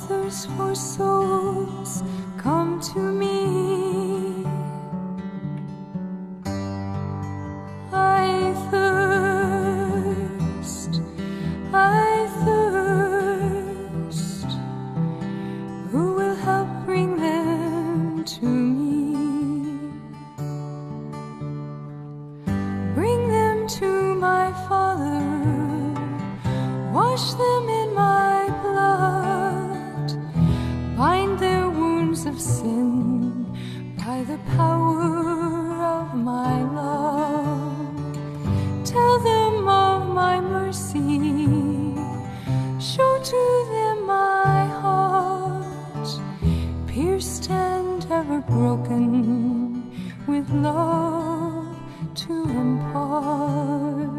thirst for souls, come to me. I thirst, I thirst. Who will help bring them to me? Bring them to my Father, wash them in my blood, bind their wounds of sin by the power of my love. Tell them of my mercy, show to them my heart, pierced and ever broken, with love to impart.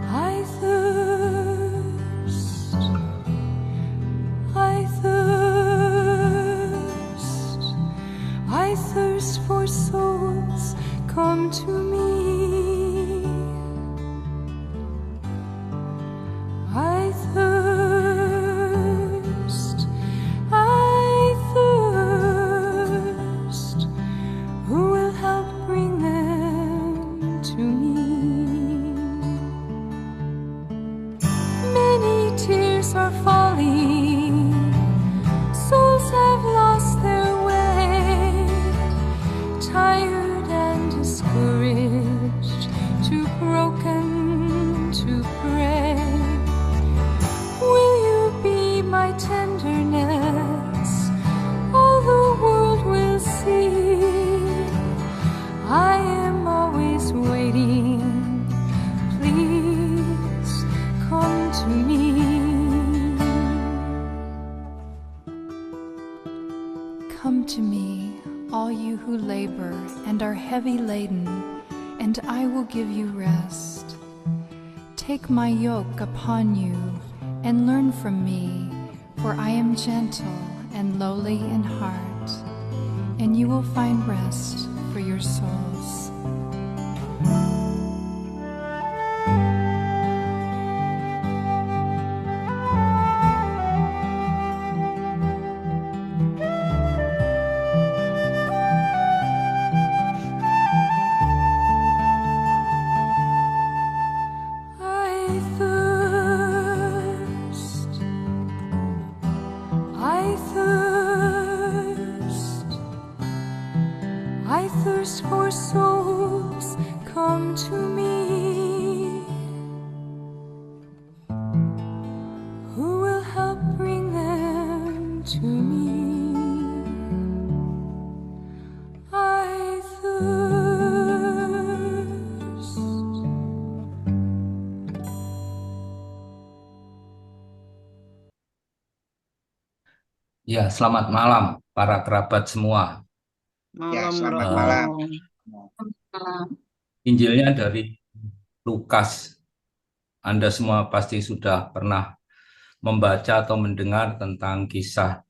I thirst, I thirst, I thirst for souls, come to me. I thirst, I thirst. Who will help bring them to me? Many tears are falling, souls have lost their way, tired and discouraged, too broken to pray. Will you be my tenderness? All the world will see. I am always waiting. Please come to me. Come to me, all you who labor and are heavy laden, and I will give you rest. Take my yoke upon you and learn from me, for I am gentle and lowly in heart, and you will find rest for your souls. I thirst, I thirst, I thirst for souls, come to me. Who will help bring them to me? I thirst. Ya, selamat malam para kerabat semua. Ya, Malam, selamat Bro. malam. Injilnya dari Lukas. Anda semua pasti sudah pernah membaca atau mendengar tentang kisah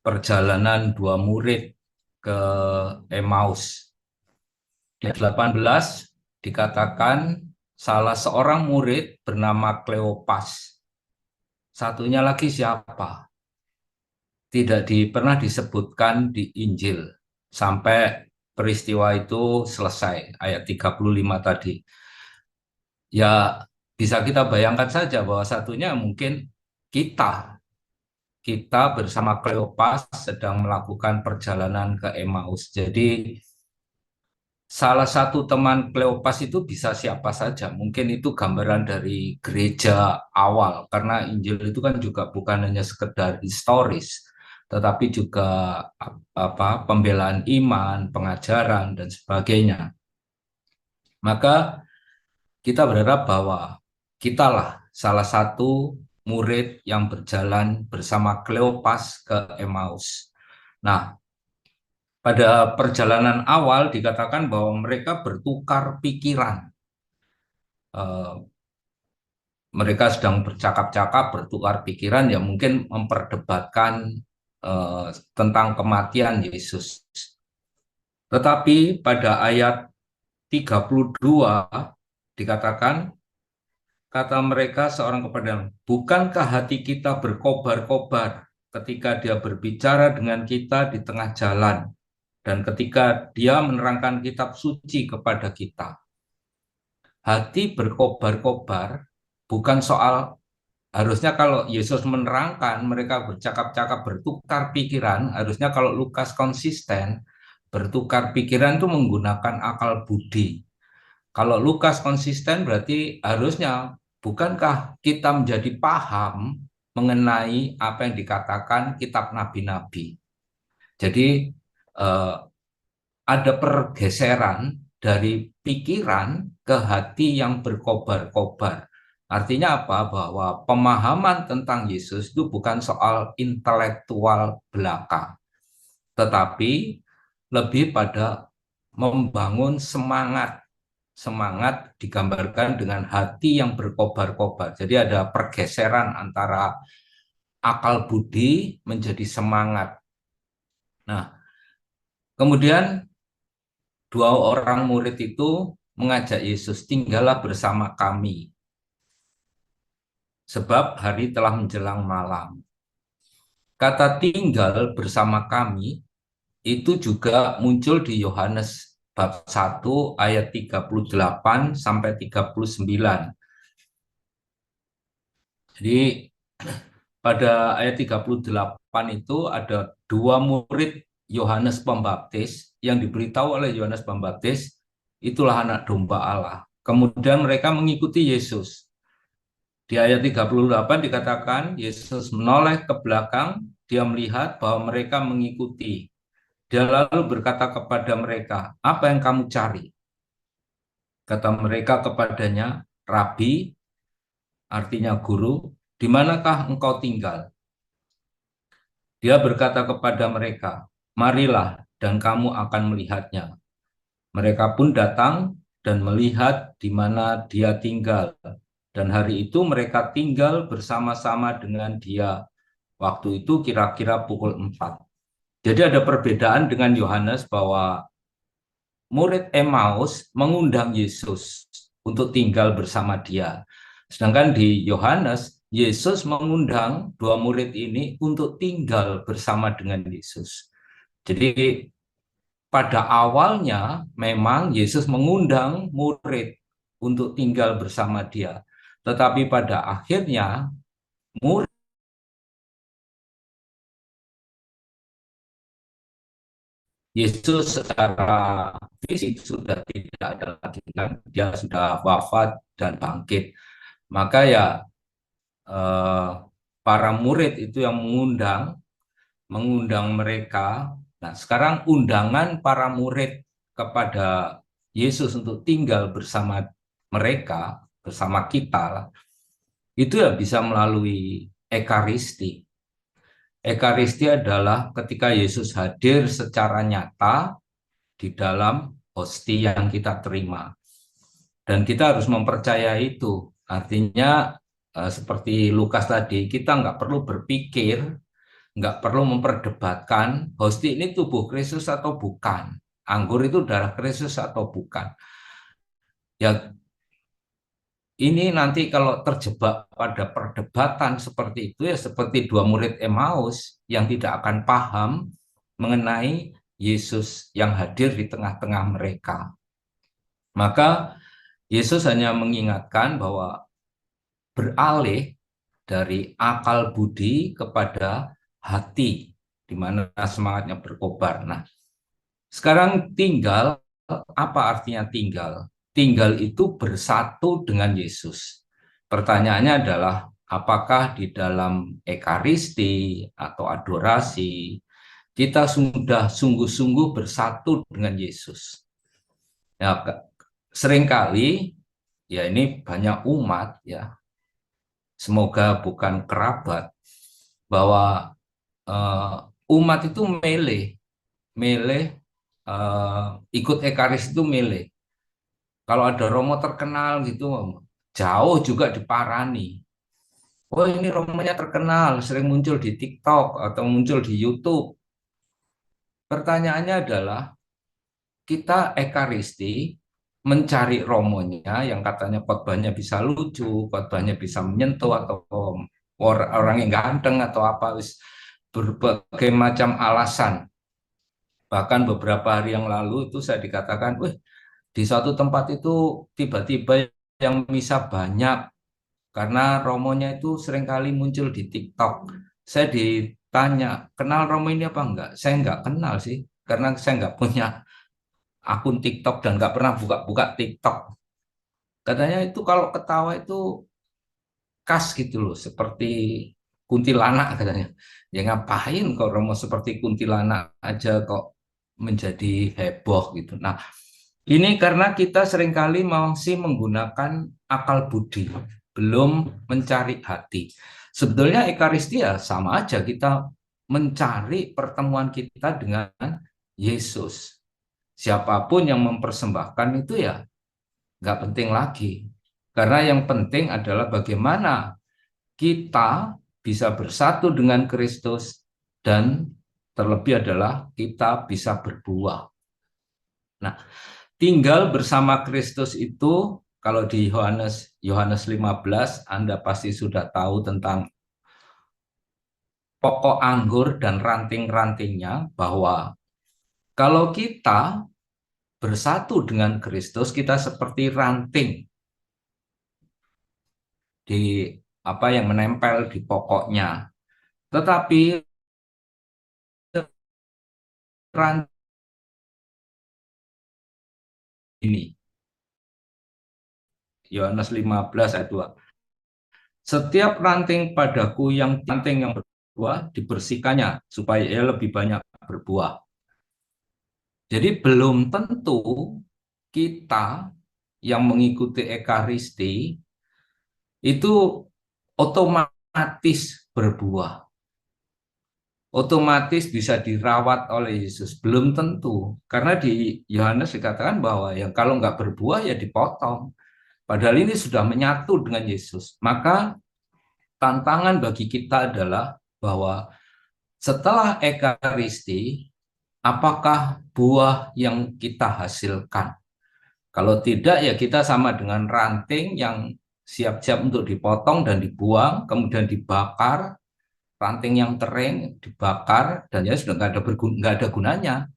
perjalanan dua murid ke Emmaus. Di 18 dikatakan salah seorang murid bernama Kleopas. Satunya lagi siapa? Tidak pernah disebutkan di Injil sampai peristiwa itu selesai, ayat 35 tadi. Ya, bisa kita bayangkan saja bahwa satunya mungkin kita bersama Kleopas sedang melakukan perjalanan ke Emmaus. Jadi salah satu teman Kleopas itu bisa siapa saja. Mungkin itu gambaran dari gereja awal, karena Injil itu kan juga bukan hanya sekedar historis, tetapi juga pembelaan iman, pengajaran, dan sebagainya. Maka kita berharap bahwa kitalah salah satu murid yang berjalan bersama Kleopas ke Emmaus. Nah, pada perjalanan awal dikatakan bahwa mereka bertukar pikiran. Mereka sedang bercakap-cakap, bertukar pikiran, ya mungkin memperdebatkan tentang kematian Yesus. Tetapi pada ayat 32 dikatakan, kata mereka seorang kepada yang, bukankah hati kita berkobar-kobar ketika dia berbicara dengan kita di tengah jalan dan ketika dia menerangkan kitab suci kepada kita? Hati berkobar-kobar bukan soal, harusnya kalau Yesus menerangkan mereka bercakap-cakap bertukar pikiran, harusnya kalau Lukas konsisten bertukar pikiran itu menggunakan akal budi. Kalau Lukas konsisten berarti harusnya bukankah kita menjadi paham mengenai apa yang dikatakan kitab nabi-nabi. Jadi ada pergeseran dari pikiran ke hati yang berkobar-kobar. Artinya apa? Bahwa pemahaman tentang Yesus itu bukan soal intelektual belaka, tetapi lebih pada membangun semangat. Semangat digambarkan dengan hati yang berkobar-kobar. Jadi ada pergeseran antara akal budi menjadi semangat. Nah, kemudian dua orang murid itu mengajak Yesus, tinggallah bersama kami, sebab hari telah menjelang malam. Kata tinggal bersama kami itu juga muncul di Yohanes bab 1 ayat 38 sampai 39. Jadi pada ayat 38 itu ada dua murid Yohanes Pembaptis yang diberitahu oleh Yohanes Pembaptis, itulah anak domba Allah. Kemudian mereka mengikuti Yesus. Di ayat 38 dikatakan Yesus menoleh ke belakang, dia melihat bahwa mereka mengikuti. Dia lalu berkata kepada mereka, apa yang kamu cari? Kata mereka kepadanya, Rabi, artinya guru, di manakah engkau tinggal? Dia berkata kepada mereka, marilah dan kamu akan melihatnya. Mereka pun datang dan melihat di mana dia tinggal. Dan hari itu mereka tinggal bersama-sama dengan dia. Waktu itu kira-kira pukul 4. Jadi ada perbedaan dengan Yohanes bahwa murid Emmaus mengundang Yesus untuk tinggal bersama dia. Sedangkan di Yohanes, Yesus mengundang dua murid ini untuk tinggal bersama dengan Yesus. Jadi pada awalnya memang Yesus mengundang murid untuk tinggal bersama dia. Tetapi pada akhirnya murid Yesus secara fisik sudah tidak ada lagi kan, dia sudah wafat dan bangkit. Maka ya para murid itu yang mengundang mereka. Nah, sekarang undangan para murid kepada Yesus untuk tinggal bersama mereka, bersama kita, itu ya bisa melalui Ekaristi. Ekaristi adalah ketika Yesus hadir secara nyata di dalam hosti yang kita terima. Dan kita harus mempercayai itu. Artinya seperti Lukas tadi, kita nggak perlu berpikir, nggak perlu memperdebatkan hosti ini tubuh Kristus atau bukan, anggur itu darah Kristus atau bukan. Ya, ini nanti kalau terjebak pada perdebatan seperti itu, ya seperti dua murid Emmaus yang tidak akan paham mengenai Yesus yang hadir di tengah-tengah mereka. Maka Yesus hanya mengingatkan bahwa beralih dari akal budi kepada hati, di mana semangatnya berkobar. Nah, sekarang tinggal, apa artinya tinggal? Tinggal itu bersatu dengan Yesus. Pertanyaannya adalah, apakah di dalam Ekaristi atau adorasi, kita sudah sungguh-sungguh bersatu dengan Yesus? Ya, seringkali, ya ini banyak umat, ya, semoga bukan kerabat, bahwa umat itu milih ikut Ekaris itu milih. Kalau ada romo terkenal gitu, jauh juga diparani. Oh, ini romonya terkenal, sering muncul di TikTok atau muncul di YouTube. Pertanyaannya adalah, kita Ekaristi mencari romonya yang katanya khotbahnya bisa lucu, khotbahnya bisa menyentuh atau orang yang ganteng atau apa, berbagai macam alasan. Bahkan beberapa hari yang lalu itu saya dikatakan, wih, di suatu tempat itu tiba-tiba yang misa banyak karena romonya itu seringkali muncul di TikTok. Saya ditanya, kenal Romo ini apa enggak? Saya enggak kenal sih, karena saya enggak punya akun TikTok dan enggak pernah buka-buka TikTok. Katanya itu kalau ketawa itu khas gitu loh, seperti kuntilanak katanya. Ya ngapain kok Romo seperti kuntilanak aja kok menjadi heboh gitu. Nah, ini karena kita seringkali masih menggunakan akal budi, belum mencari hati. Sebetulnya Ekaristia sama aja, kita mencari pertemuan kita dengan Yesus. Siapapun yang mempersembahkan itu ya nggak penting lagi. Karena yang penting adalah bagaimana kita bisa bersatu dengan Kristus dan terlebih adalah kita bisa berbuah. Nah, tinggal bersama Kristus itu kalau di Yohanes 15 Anda pasti sudah tahu tentang pokok anggur dan ranting-rantingnya, bahwa kalau kita bersatu dengan Kristus kita seperti ranting di apa yang menempel di pokoknya. Tetapi ranting ini Yohanes 15 ayat 2. Setiap ranting padaku yang berbuah dibersihkannya supaya ia lebih banyak berbuah. Jadi belum tentu kita yang mengikuti Ekaristi itu otomatis berbuah. Otomatis bisa dirawat oleh Yesus. Belum tentu. Karena di Yohanes dikatakan bahwa yang kalau nggak berbuah ya dipotong. Padahal ini sudah menyatu dengan Yesus. Maka tantangan bagi kita adalah bahwa setelah Ekaristi, apakah buah yang kita hasilkan? Kalau tidak, ya kita sama dengan ranting yang siap-siap untuk dipotong dan dibuang, kemudian dibakar, ranting yang kering dibakar, dan ya sudah nggak ada gunanya.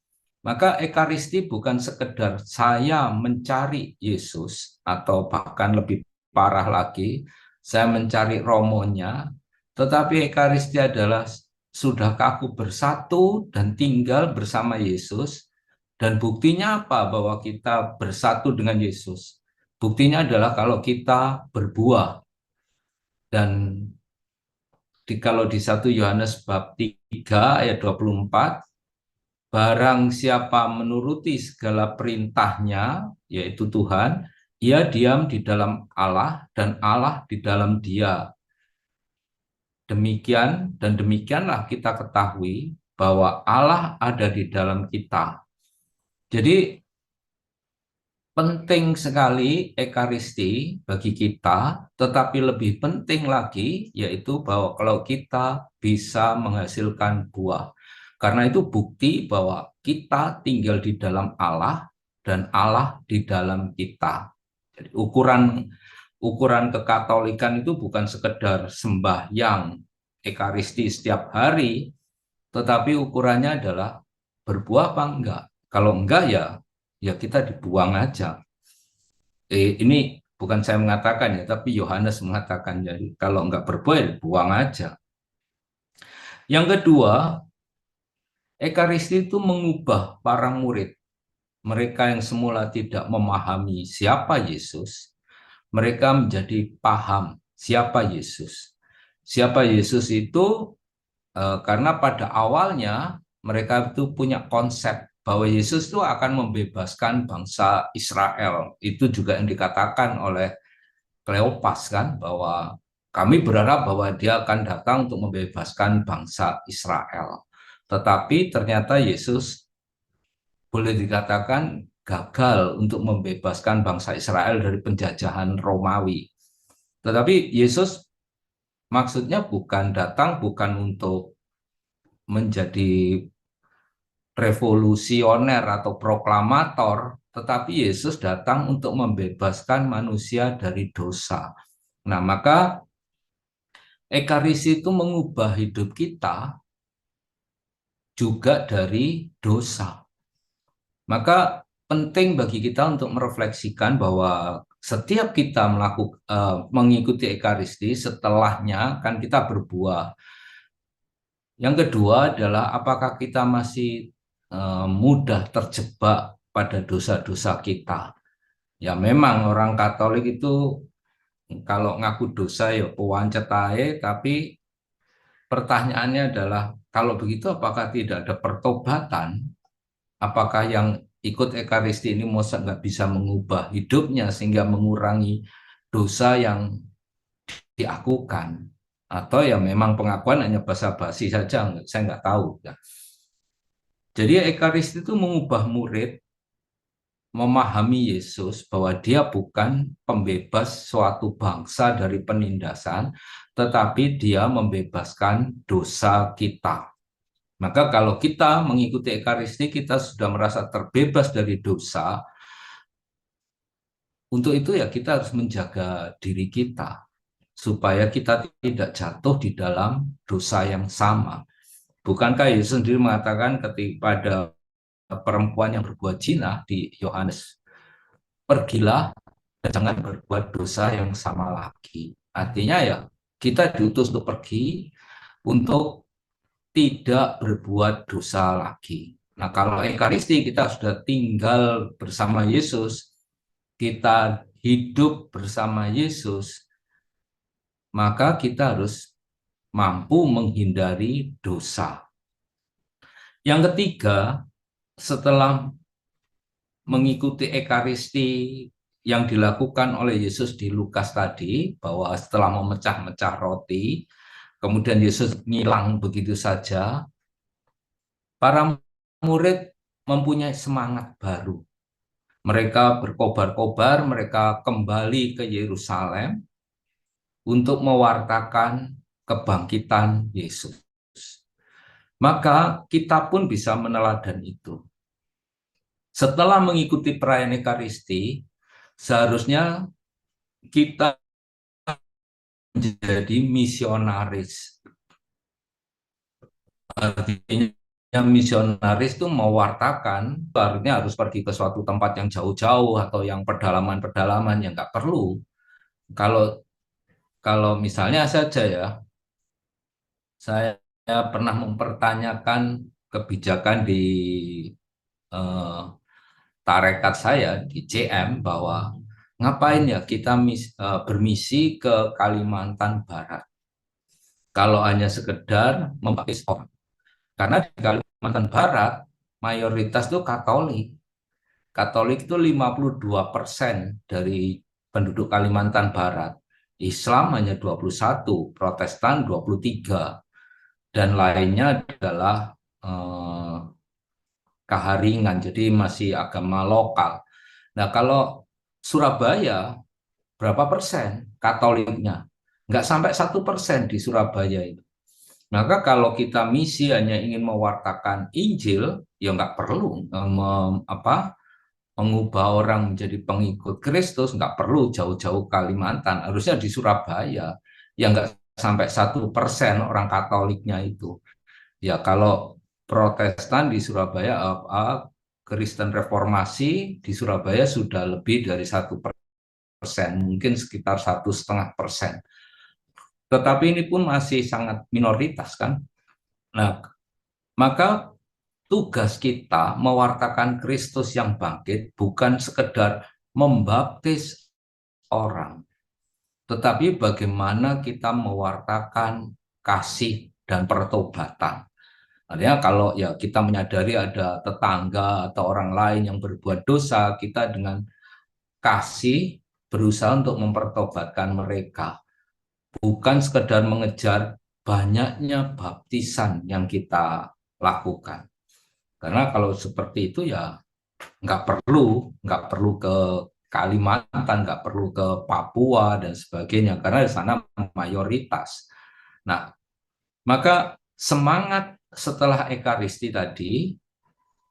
Maka Ekaristi bukan sekedar saya mencari Yesus, atau bahkan lebih parah lagi, saya mencari romonya, tetapi Ekaristi adalah sudahkah aku bersatu dan tinggal bersama Yesus, dan buktinya apa bahwa kita bersatu dengan Yesus? Buktinya adalah kalau kita berbuah, dan kalau di 1 Yohanes bab 3 ayat 24, barang siapa menuruti segala perintahnya, yaitu Tuhan, ia diam di dalam Allah dan Allah di dalam dia. Demikian dan demikianlah kita ketahui bahwa Allah ada di dalam kita. Jadi penting sekali Ekaristi bagi kita, tetapi lebih penting lagi yaitu bahwa kalau kita bisa menghasilkan buah. Karena itu bukti bahwa kita tinggal di dalam Allah dan Allah di dalam kita. Jadi ukuran kekatolikan itu bukan sekedar sembahyang Ekaristi setiap hari, tetapi ukurannya adalah berbuah apa enggak. Kalau enggak ya kita dibuang aja. Ini bukan saya mengatakan ya, tapi Yohanes mengatakan, jadi kalau enggak berbuah ya buang aja. Yang kedua, Ekaristi itu mengubah para murid. Mereka yang semula tidak memahami siapa Yesus, mereka menjadi paham siapa Yesus. Siapa Yesus itu karena pada awalnya mereka itu punya konsep bahwa Yesus itu akan membebaskan bangsa Israel. Itu juga yang dikatakan oleh Kleopas kan, bahwa kami berharap bahwa dia akan datang untuk membebaskan bangsa Israel. Tetapi ternyata Yesus boleh dikatakan gagal untuk membebaskan bangsa Israel dari penjajahan Romawi. Tetapi Yesus maksudnya bukan untuk menjadi revolusioner atau proklamator, tetapi Yesus datang untuk membebaskan manusia dari dosa. Nah, maka Ekaristi itu mengubah hidup kita juga dari dosa. Maka penting bagi kita untuk merefleksikan bahwa setiap kita mengikuti Ekaristi, setelahnya kan kita berbuah. Yang kedua adalah apakah kita masih mudah terjebak pada dosa-dosa kita. Ya memang orang Katolik itu kalau ngaku dosa ya pancet ae, tapi pertanyaannya adalah kalau begitu apakah tidak ada pertobatan? Apakah yang ikut Ekaristi ini masa nggak bisa mengubah hidupnya sehingga mengurangi dosa yang diakukan? Atau ya memang pengakuan hanya basa-basi saja, saya nggak tahu. Ya. Jadi Ekaristi itu mengubah murid memahami Yesus bahwa dia bukan pembebas suatu bangsa dari penindasan, tetapi dia membebaskan dosa kita. Maka kalau kita mengikuti Ekaristi, kita sudah merasa terbebas dari dosa. Untuk itu ya kita harus menjaga diri kita, supaya kita tidak jatuh di dalam dosa yang sama. Bukankah Yesus sendiri mengatakan kepada perempuan yang berbuat zina di Yohanes, pergilah dan jangan berbuat dosa yang sama lagi. Artinya ya kita diutus untuk pergi untuk tidak berbuat dosa lagi. Nah, kalau Ekaristi kita sudah tinggal bersama Yesus, kita hidup bersama Yesus, maka kita harus mampu menghindari dosa. Yang ketiga, setelah mengikuti Ekaristi yang dilakukan oleh Yesus di Lukas tadi, bahwa setelah memecah-mecah roti, kemudian Yesus ngilang begitu saja, para murid mempunyai semangat baru. Mereka berkobar-kobar, mereka kembali ke Yerusalem untuk mewartakan kebangkitan Yesus. Maka kita pun bisa meneladani itu. Setelah mengikuti perayaan Ekaristi, seharusnya kita menjadi misionaris. Artinya misionaris itu mewartakan, artinya harus pergi ke suatu tempat yang jauh-jauh atau yang pedalaman-pedalaman yang nggak perlu. Kalau misalnya saja ya, saya pernah mempertanyakan kebijakan di tarekat saya di CM bahwa ngapain ya kita bermisi ke Kalimantan Barat kalau hanya sekedar membaptis orang. Karena di Kalimantan Barat mayoritas itu Katolik. Katolik itu 52% dari penduduk Kalimantan Barat. Islam hanya 21, Protestan 23, dan lainnya adalah Kaharingan, jadi masih agama lokal. Nah, kalau Surabaya, berapa persen Katoliknya? Nggak sampai 1% di Surabaya itu. Maka kalau kita misi hanya ingin mewartakan Injil, ya nggak perlu mengubah orang menjadi pengikut Kristus, nggak perlu jauh-jauh Kalimantan. Harusnya di Surabaya, yang nggak sampai 1% orang Katoliknya itu. Ya kalau Protestan di Surabaya, Kristen Reformasi di Surabaya sudah lebih dari 1%, mungkin sekitar 1,5%. Tetapi ini pun masih sangat minoritas kan. Nah, maka tugas kita mewartakan Kristus yang bangkit bukan sekedar membaptis orang, tetapi bagaimana kita mewartakan kasih dan pertobatan. Artinya kalau ya kita menyadari ada tetangga atau orang lain yang berbuat dosa, kita dengan kasih berusaha untuk mempertobatkan mereka. Bukan sekedar mengejar banyaknya baptisan yang kita lakukan. Karena kalau seperti itu ya nggak perlu ke Kalimantan, nggak perlu ke Papua dan sebagainya, karena di sana mayoritas. Nah, maka semangat setelah Ekaristi tadi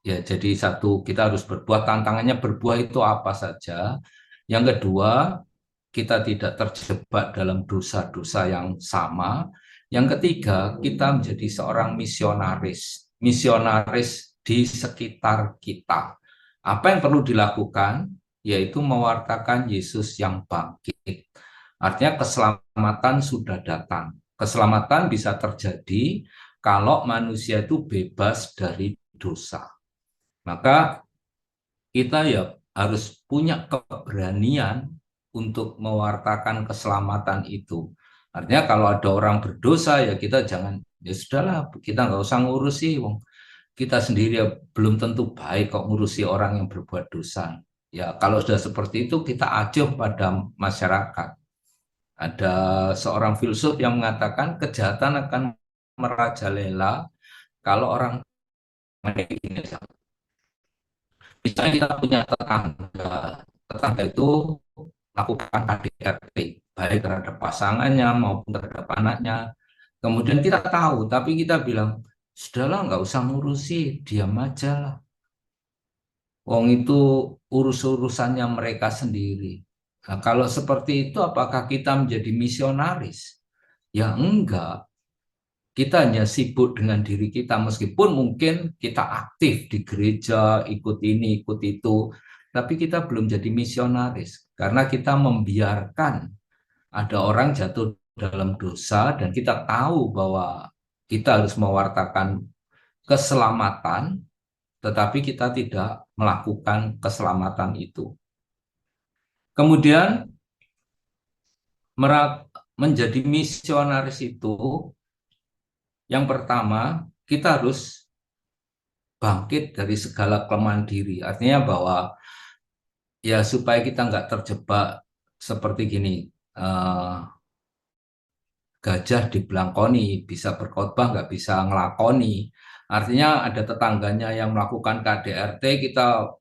Ya, jadi satu, kita harus berbuah. Tantangannya berbuah itu apa saja. Yang kedua, kita tidak terjebak dalam dosa-dosa yang sama. Yang ketiga, kita menjadi seorang misionaris. Misionaris di sekitar kita. Apa yang perlu dilakukan? Yaitu mewartakan Yesus yang bangkit. Artinya keselamatan sudah datang. Keselamatan bisa terjadi kalau manusia itu bebas dari dosa. Maka kita ya harus punya keberanian untuk mewartakan keselamatan itu. Artinya kalau ada orang berdosa ya kita jangan, ya sudahlah, kita nggak usah ngurusi, wong kita sendiri ya belum tentu baik kok ngurusi orang yang berbuat dosa. Ya kalau sudah seperti itu kita acuh pada masyarakat. Ada seorang filsuf yang mengatakan kejahatan akan merajalela kalau orang ini. Misalnya kita punya tetangga, tetangga itu lakukan KDRT, baik terhadap pasangannya maupun terhadap anaknya. Kemudian kita tahu, tapi kita bilang, sudahlah nggak usah ngurusi, diam aja lah. Wong itu urus-urusannya mereka sendiri. Nah, kalau seperti itu, apakah kita menjadi misionaris? Ya enggak. Kita hanya sibuk dengan diri kita, meskipun mungkin kita aktif di gereja, ikut ini, ikut itu, tapi kita belum jadi misionaris karena kita membiarkan ada orang jatuh dalam dosa dan kita tahu bahwa kita harus mewartakan keselamatan, tetapi kita tidak melakukan keselamatan itu. Kemudian menjadi misionaris itu, yang pertama kita harus bangkit dari segala kelemahan diri. Artinya bahwa ya supaya kita nggak terjebak seperti gini, gajah dibelangkoni, bisa berkhotbah nggak bisa ngelakoni. Artinya ada tetangganya yang melakukan KDRT, kita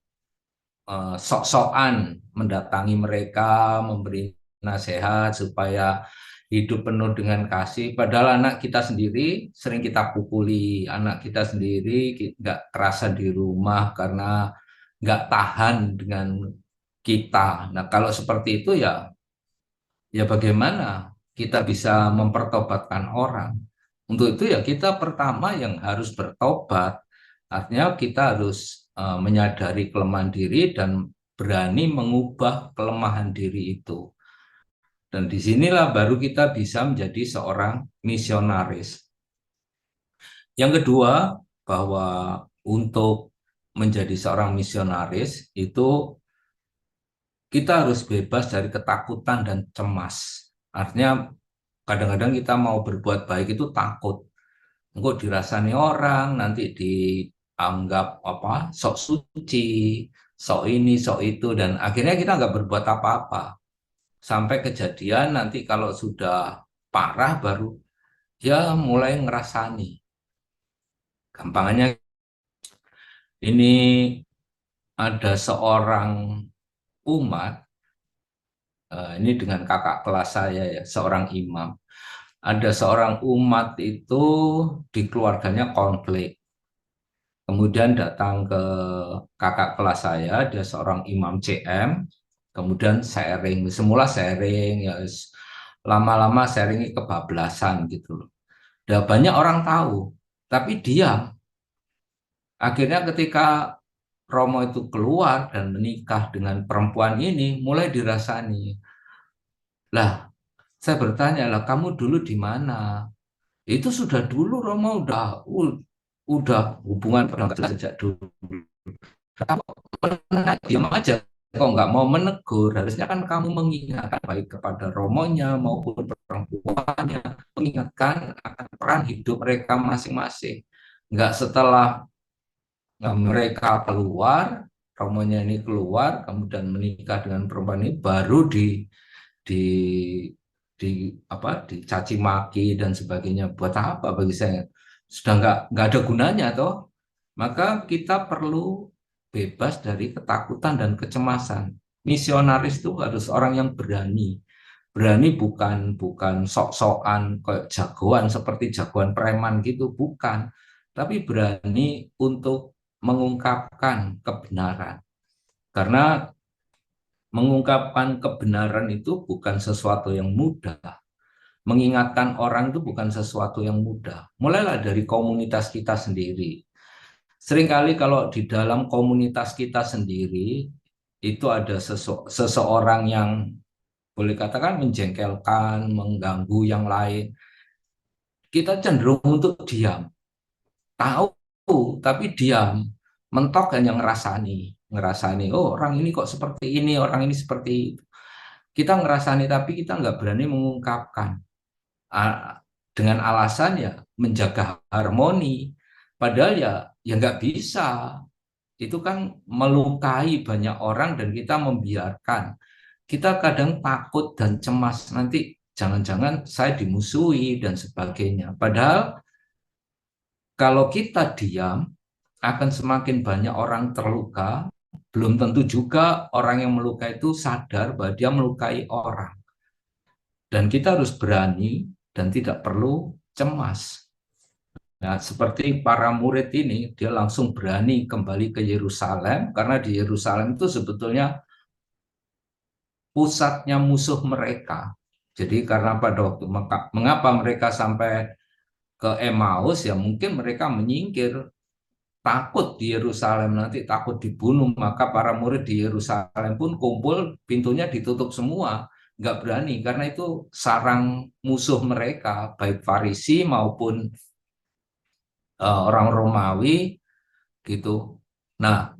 sok-sokan mendatangi mereka, memberi nasihat supaya hidup penuh dengan kasih. Padahal anak kita sendiri sering kita pukuli, anak kita sendiri nggak terasa di rumah karena nggak tahan dengan kita. Nah, kalau seperti itu ya bagaimana kita bisa mempertobatkan orang? Untuk itu ya kita pertama yang harus bertobat. Artinya kita harus menyadari kelemahan diri dan berani mengubah kelemahan diri itu. Dan disinilah baru kita bisa menjadi seorang misionaris. Yang kedua, bahwa untuk menjadi seorang misionaris itu kita harus bebas dari ketakutan dan cemas. Artinya kadang-kadang kita mau berbuat baik itu takut. Engkau dirasani orang, nanti dianggap apa, sok suci, sok ini, sok itu, dan akhirnya kita nggak berbuat apa-apa. Sampai kejadian nanti kalau sudah parah baru ya mulai ngerasani. Gampangannya ini ada seorang umat, ini dengan kakak kelas saya ya, seorang imam. Ada seorang umat itu di keluarganya konflik. Kemudian datang ke kakak kelas saya, dia seorang imam CM, kemudian sharing. Semula sharing, ya lama-lama sharingnya kebablasan gitu loh. Udah banyak orang tahu, tapi diam. Akhirnya ketika Romo itu keluar dan menikah dengan perempuan ini, mulai dirasani. Lah, saya bertanya, lah kamu dulu di mana? Itu sudah dulu Romo udah hubungan pernah sejak dulu. Kenapa diam aja? Kok nggak mau menegur? Harusnya kan kamu mengingatkan baik kepada Romonya maupun perempuannya, mengingatkan akan peran hidup mereka masing-masing. Nggak setelah mereka keluar, Romonya ini keluar, kemudian menikah dengan perempuan ini, baru di di dicaci maki dan sebagainya. Buat apa bagi saya? Sudah nggak ada gunanya toh. Maka kita perlu bebas dari ketakutan dan kecemasan. Misionaris itu harus orang yang berani. Berani bukan sok-sokan kayak jagoan seperti jagoan preman gitu, bukan. Tapi berani untuk mengungkapkan kebenaran. Karena mengungkapkan kebenaran itu bukan sesuatu yang mudah. Mengingatkan orang itu bukan sesuatu yang mudah. Mulailah dari komunitas kita sendiri. Seringkali kalau di dalam komunitas kita sendiri, itu ada seseorang yang boleh katakan menjengkelkan, mengganggu yang lain. Kita cenderung untuk diam. Tahu, tapi diam. Mentok hanya ngerasani, oh orang ini kok seperti ini, orang ini seperti itu. Kita ngerasani, tapi kita nggak berani mengungkapkan. Dengan alasan ya menjaga harmoni. Padahal ya nggak bisa. Itu kan melukai banyak orang dan kita membiarkan. Kita kadang takut dan cemas nanti jangan-jangan saya dimusuhi dan sebagainya. Padahal kalau kita diam akan semakin banyak orang terluka. Belum tentu juga orang yang melukai itu sadar bahwa dia melukai orang. Dan kita harus berani dan tidak perlu cemas. Nah, seperti para murid ini, dia langsung berani kembali ke Yerusalem, karena di Yerusalem itu sebetulnya pusatnya musuh mereka. Jadi karena pada waktu, mengapa mereka sampai ke Emmaus, ya mungkin mereka menyingkir, takut di Yerusalem nanti takut dibunuh, maka para murid di Yerusalem pun kumpul, pintunya ditutup semua, nggak berani, karena itu sarang musuh mereka, baik Farisi maupun orang Romawi gitu. Nah,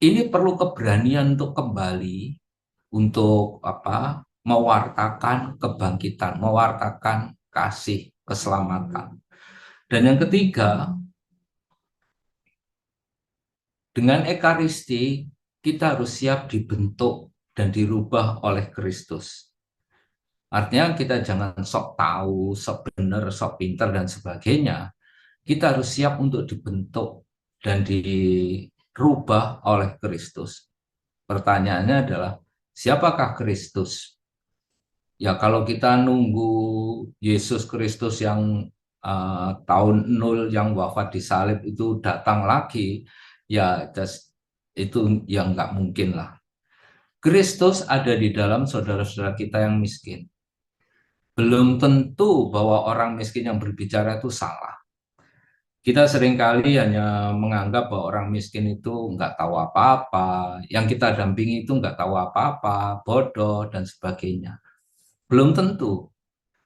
ini perlu keberanian untuk kembali, untuk apa? Mewartakan kebangkitan, mewartakan kasih, keselamatan. Dan yang ketiga, dengan Ekaristi kita harus siap dibentuk dan dirubah oleh Kristus. Artinya kita jangan sok tahu, sok benar, sok pintar dan sebagainya. Kita harus siap untuk dibentuk dan dirubah oleh Kristus. Pertanyaannya adalah, siapakah Kristus? Ya kalau kita nunggu Yesus Kristus yang tahun 0 yang wafat di salib itu datang lagi, ya itu yang nggak mungkin lah. Kristus ada di dalam saudara-saudara kita yang miskin. Belum tentu bahwa orang miskin yang berbicara itu salah. Kita seringkali hanya menganggap bahwa orang miskin itu nggak tahu apa-apa, yang kita dampingi itu nggak tahu apa-apa, bodoh, dan sebagainya. Belum tentu.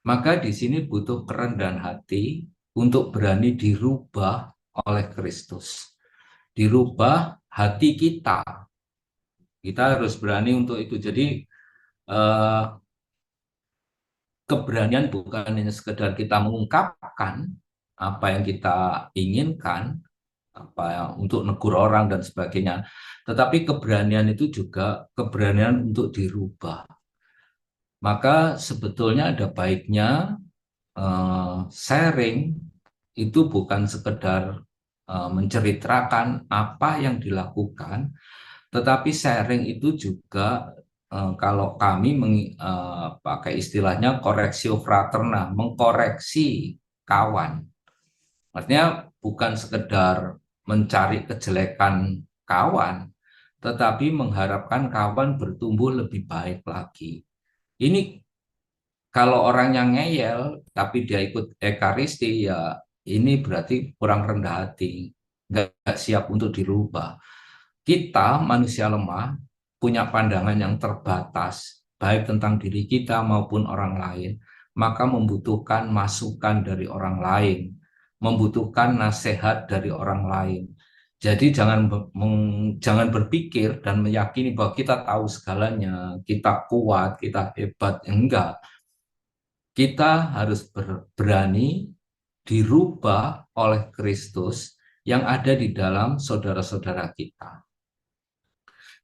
Maka di sini butuh kerendahan hati untuk berani dirubah oleh Kristus. Dirubah hati kita. Kita harus berani untuk itu. Jadi keberanian bukan hanya sekedar kita mengungkapkan apa yang kita inginkan, apa yang untuk negur orang dan sebagainya, tetapi keberanian itu juga keberanian untuk dirubah. Maka sebetulnya ada baiknya sharing itu bukan sekedar menceritakan apa yang dilakukan, tetapi sharing itu juga kalau kami pakai istilahnya correctio fraterna, mengkoreksi kawan. Artinya bukan sekedar mencari kejelekan kawan, tetapi mengharapkan kawan bertumbuh lebih baik lagi. Ini kalau orang yang ngeyel, tapi dia ikut Ekaristi, ya ini berarti kurang rendah hati, nggak siap untuk dirubah. Kita manusia lemah punya pandangan yang terbatas, baik tentang diri kita maupun orang lain, maka membutuhkan masukan dari orang lain, membutuhkan nasihat dari orang lain. Jadi jangan berpikir dan meyakini bahwa kita tahu segalanya, kita kuat, kita hebat. Enggak. Kita harus berani dirubah oleh Kristus yang ada di dalam saudara-saudara kita.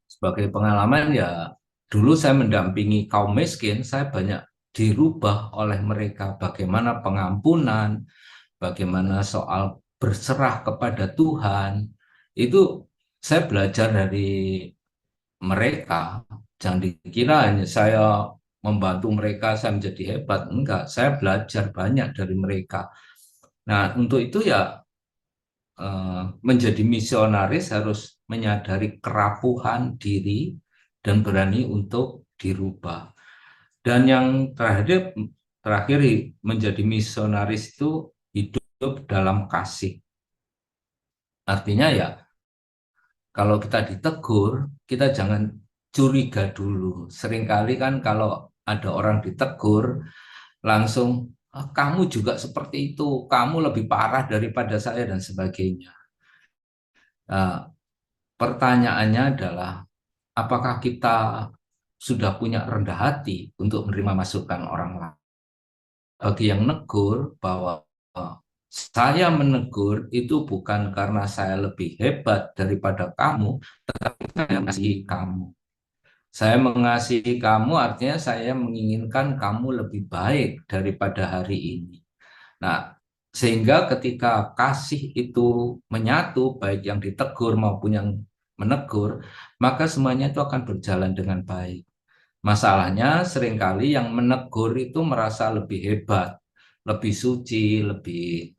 Sebagai pengalaman ya, dulu saya mendampingi kaum miskin, saya banyak dirubah oleh mereka. Bagaimana pengampunan, bagaimana soal berserah kepada Tuhan, itu saya belajar dari mereka. Jangan dikira hanya saya membantu mereka, saya menjadi hebat. Enggak, saya belajar banyak dari mereka. Nah, untuk itu ya menjadi misionaris harus menyadari kerapuhan diri dan berani untuk dirubah. Dan yang terakhir menjadi misionaris itu hidup dalam kasih. Artinya ya, kalau kita ditegur, kita jangan curiga dulu. Seringkali kan kalau ada orang ditegur, langsung, "Ah, kamu juga seperti itu, kamu lebih parah daripada saya," dan sebagainya. Nah, pertanyaannya adalah, apakah kita sudah punya rendah hati untuk menerima masukan orang lain? Bagi yang negur, bahwa saya menegur itu bukan karena saya lebih hebat daripada kamu, tetapi saya mengasihi kamu. Saya mengasihi kamu artinya saya menginginkan kamu lebih baik daripada hari ini. Nah, sehingga ketika kasih itu menyatu, baik yang ditegur maupun yang menegur, maka semuanya itu akan berjalan dengan baik. Masalahnya seringkali yang menegur itu merasa lebih hebat, lebih suci, lebih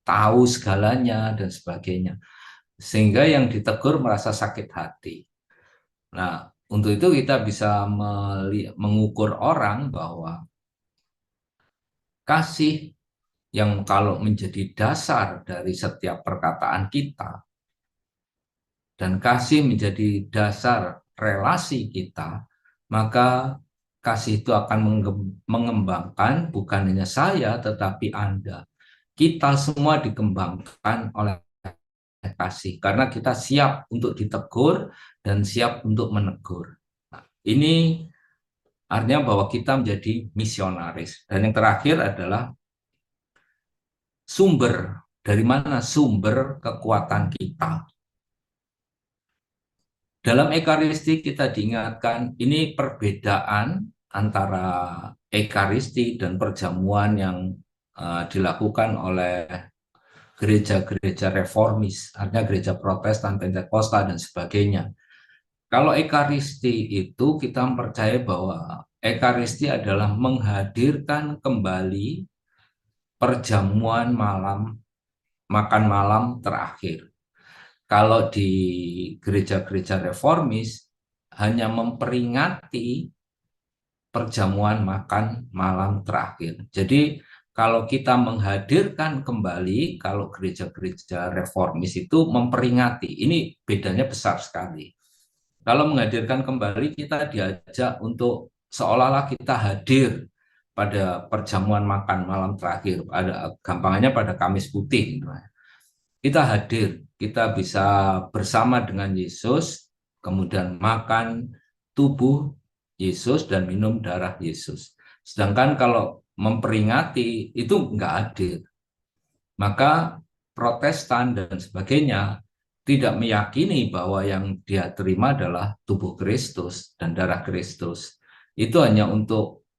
tahu segalanya dan sebagainya. Sehingga yang ditegur merasa sakit hati. Nah, untuk itu kita bisa mengukur orang bahwa kasih yang kalau menjadi dasar dari setiap perkataan kita dan kasih menjadi dasar relasi kita, maka kasih itu akan mengembangkan bukan hanya saya tetapi Anda. Kita semua dikembangkan oleh kasih karena kita siap untuk ditegur dan siap untuk menegur. Nah, ini artinya bahwa kita menjadi misionaris. Dan yang terakhir adalah sumber. Dari mana sumber kekuatan kita? Dalam Ekaristi kita diingatkan ini perbedaan antara Ekaristi dan perjamuan yang dilakukan oleh gereja-gereja reformis, artinya gereja Protestan, Pentakosta, dan sebagainya. Kalau Ekaristi itu kita percaya bahwa Ekaristi adalah menghadirkan kembali perjamuan malam, makan malam terakhir. Kalau di gereja-gereja reformis hanya memperingati perjamuan makan malam terakhir. Jadi kalau kita menghadirkan kembali, kalau gereja-gereja reformis itu memperingati, ini bedanya besar sekali. Kalau menghadirkan kembali, kita diajak untuk seolah-olah kita hadir pada perjamuan makan malam terakhir, gampangannya pada Kamis Putih. Kita hadir, kita bisa bersama dengan Yesus, kemudian makan tubuh Yesus dan minum darah Yesus. Sedangkan kalau memperingati itu nggak hadir. Maka Protestan dan sebagainya tidak meyakini bahwa yang dia terima adalah tubuh Kristus dan darah Kristus. Itu hanya untuk,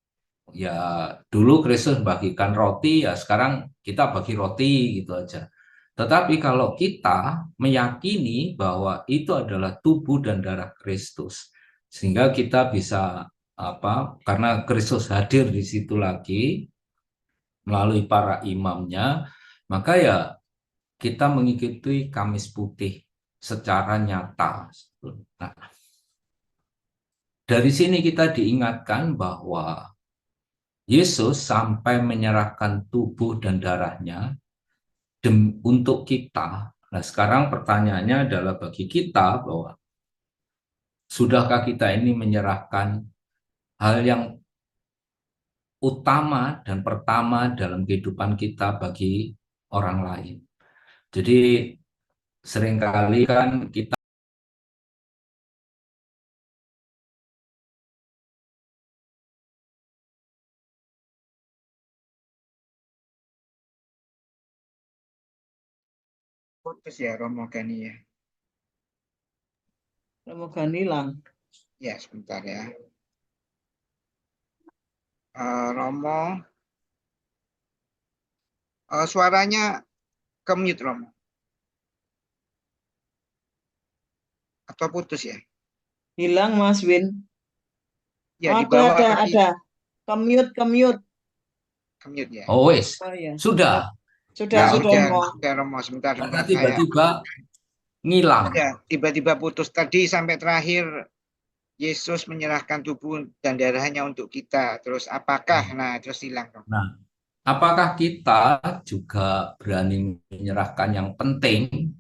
ya dulu Kristus bagikan roti, ya sekarang kita bagi roti gitu aja. Tetapi kalau kita meyakini bahwa itu adalah tubuh dan darah Kristus, sehingga kita bisa karena Kristus hadir di situ lagi melalui para imamnya, maka ya kita mengikuti Kamis Putih secara nyata. Nah, dari sini kita diingatkan bahwa Yesus sampai menyerahkan tubuh dan darahnya untuk kita. Nah, sekarang pertanyaannya adalah bagi kita bahwa sudahkah kita ini menyerahkan hal yang utama dan pertama dalam kehidupan kita bagi orang lain. Jadi seringkali kan kita putus ya Romo Gani ya. Romo Gani hilang. Ya sebentar ya. Romo, suaranya ke mute Romo. Atau putus ya? Hilang Mas Win. Ya di Aku bawah ada. Ke mute. ke mute ya. Oh wes, Oh ya. sudah. Sudah, Ya, sudah, udah, Mo. Romo. Sebentar, Karena sebentar. tiba-tiba ngilang. Ya, tiba-tiba putus tadi sampai terakhir Yesus menyerahkan tubuh dan darahnya untuk kita. Terus apakah? Nah, terus hilang, Romo. Nah, apakah kita juga berani menyerahkan yang penting,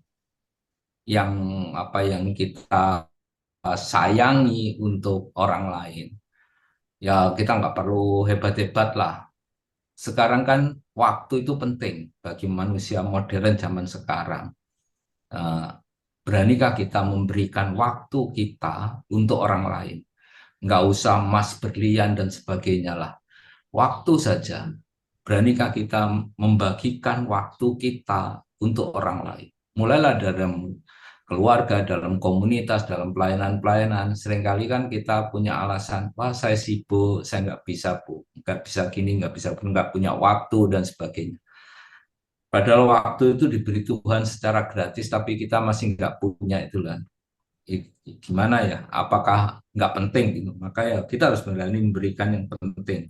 yang yang kita sayangi untuk orang lain? Ya, kita nggak perlu hebat-hebat lah. Sekarang kan waktu itu penting bagi manusia modern zaman sekarang. Eh, Beranikah kita memberikan waktu kita untuk orang lain? Nggak usah emas, berlian, dan sebagainya lah. Waktu saja. Beranikah kita membagikan waktu kita untuk orang lain? Mulailah dalam keluarga, dalam komunitas, dalam pelayanan-pelayanan. Seringkali kan kita punya alasan, wah saya sibuk, saya nggak bisa bu, nggak bisa gini, nggak bisa, nggak punya waktu dan sebagainya. Padahal waktu itu diberi Tuhan secara gratis, tapi kita masih nggak punya itulah. Gimana ya? Apakah nggak penting gitu? Maka ya kita harus berani memberikan yang penting.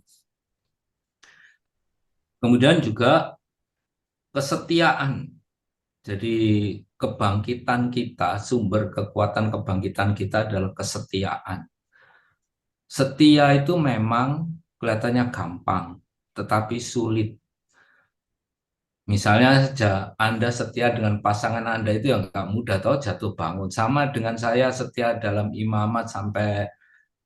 Kemudian juga kesetiaan. Jadi kebangkitan kita, sumber kekuatan kebangkitan kita adalah kesetiaan. Setia itu memang kelihatannya gampang, tetapi sulit. Misalnya saja Anda setia dengan pasangan Anda itu yang nggak mudah, atau jatuh bangun. Sama dengan saya setia dalam imamat sampai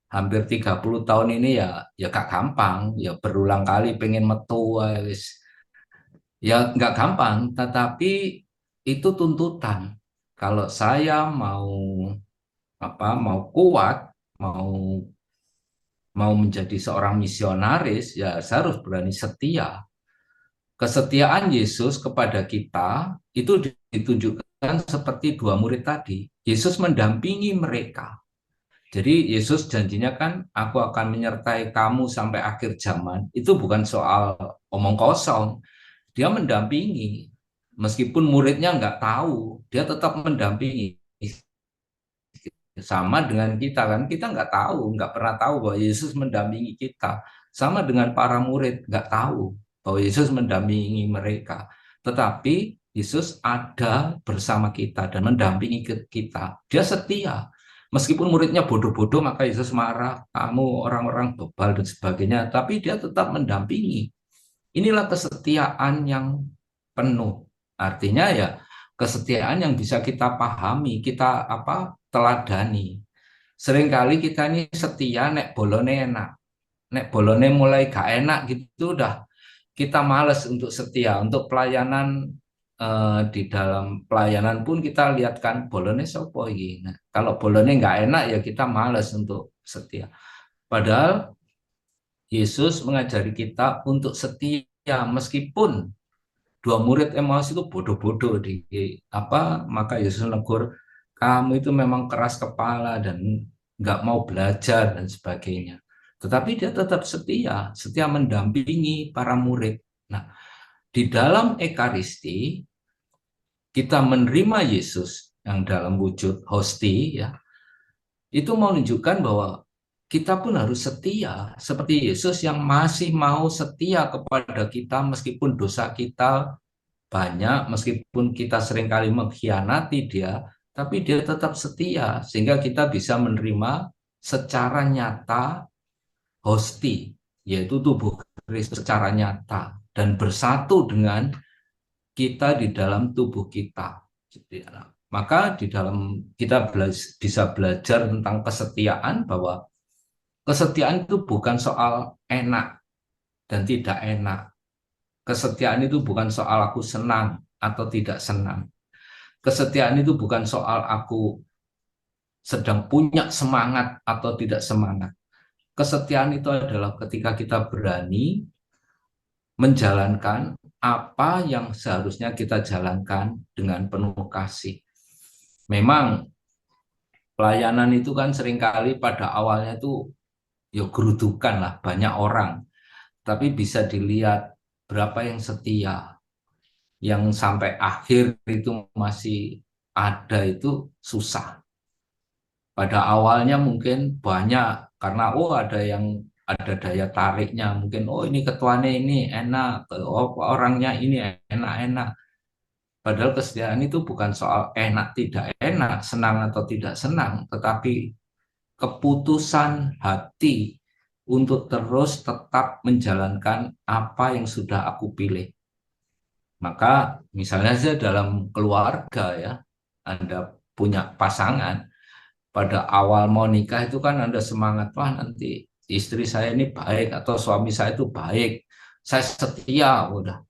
hampir 30 tahun ini ya gak gampang. Ya berulang kali pengen metu, ya nggak gampang, tetapi itu tuntutan. Kalau saya mau kuat, mau mau menjadi seorang misionaris, ya saya harus berani setia. Kesetiaan Yesus kepada kita itu ditunjukkan seperti dua murid tadi. Yesus mendampingi mereka. Jadi Yesus janjinya kan, aku akan menyertai kamu sampai akhir zaman. Itu bukan soal omong kosong. Dia mendampingi. Meskipun muridnya nggak tahu, dia tetap mendampingi. Sama dengan kita kan, kita nggak tahu, nggak pernah tahu bahwa Yesus mendampingi kita. Sama dengan para murid, nggak tahu bahwa Yesus mendampingi mereka. Tetapi Yesus ada bersama kita dan mendampingi kita. Dia setia. Meskipun muridnya bodoh-bodoh, maka Yesus marah, kamu orang-orang bebal dan sebagainya. Tapi dia tetap mendampingi. Inilah kesetiaan yang penuh. Artinya ya kesetiaan yang bisa kita pahami, kita teladani. Seringkali kita ini setia nek bolone enak. Nek bolone mulai gak enak gitu udah kita males untuk setia. Untuk pelayanan di dalam pelayanan pun kita lihat kan bolone sopo iki. Nah, kalau bolone nggak enak ya kita males untuk setia. Padahal Yesus mengajari kita untuk setia meskipun dua murid Emmaus itu bodoh-bodoh maka Yesus menegur, kamu itu memang keras kepala dan nggak mau belajar dan sebagainya. Tetapi dia tetap setia mendampingi para murid. Nah, di dalam Ekaristi kita menerima Yesus yang dalam wujud hosti ya. Itu menunjukkan bahwa kita pun harus setia seperti Yesus yang masih mau setia kepada kita meskipun dosa kita banyak, meskipun kita seringkali mengkhianati dia, tapi dia tetap setia sehingga kita bisa menerima secara nyata hosti, yaitu tubuh Kristus secara nyata dan bersatu dengan kita di dalam tubuh kita. Maka di dalam kita bisa belajar tentang kesetiaan, bahwa kesetiaan itu bukan soal enak dan tidak enak. Kesetiaan itu bukan soal aku senang atau tidak senang. Kesetiaan itu bukan soal aku sedang punya semangat atau tidak semangat. Kesetiaan itu adalah ketika kita berani menjalankan apa yang seharusnya kita jalankan dengan penuh kasih. Memang pelayanan itu kan seringkali pada awalnya itu ya gerudukan lah, banyak orang. Tapi bisa dilihat berapa yang setia, yang sampai akhir itu masih ada, itu susah. Pada awalnya mungkin banyak karena ada yang ada daya tariknya. Mungkin oh ini ketuanya ini enak, oh orangnya ini enak-enak. Padahal kesetiaan itu bukan soal enak tidak enak, senang atau tidak senang, tetapi keputusan hati untuk terus tetap menjalankan apa yang sudah aku pilih. Maka misalnya saja dalam keluarga ya, Anda punya pasangan, pada awal mau nikah itu kan Anda semangat, wah nanti istri saya ini baik atau suami saya itu baik, saya setia, udah.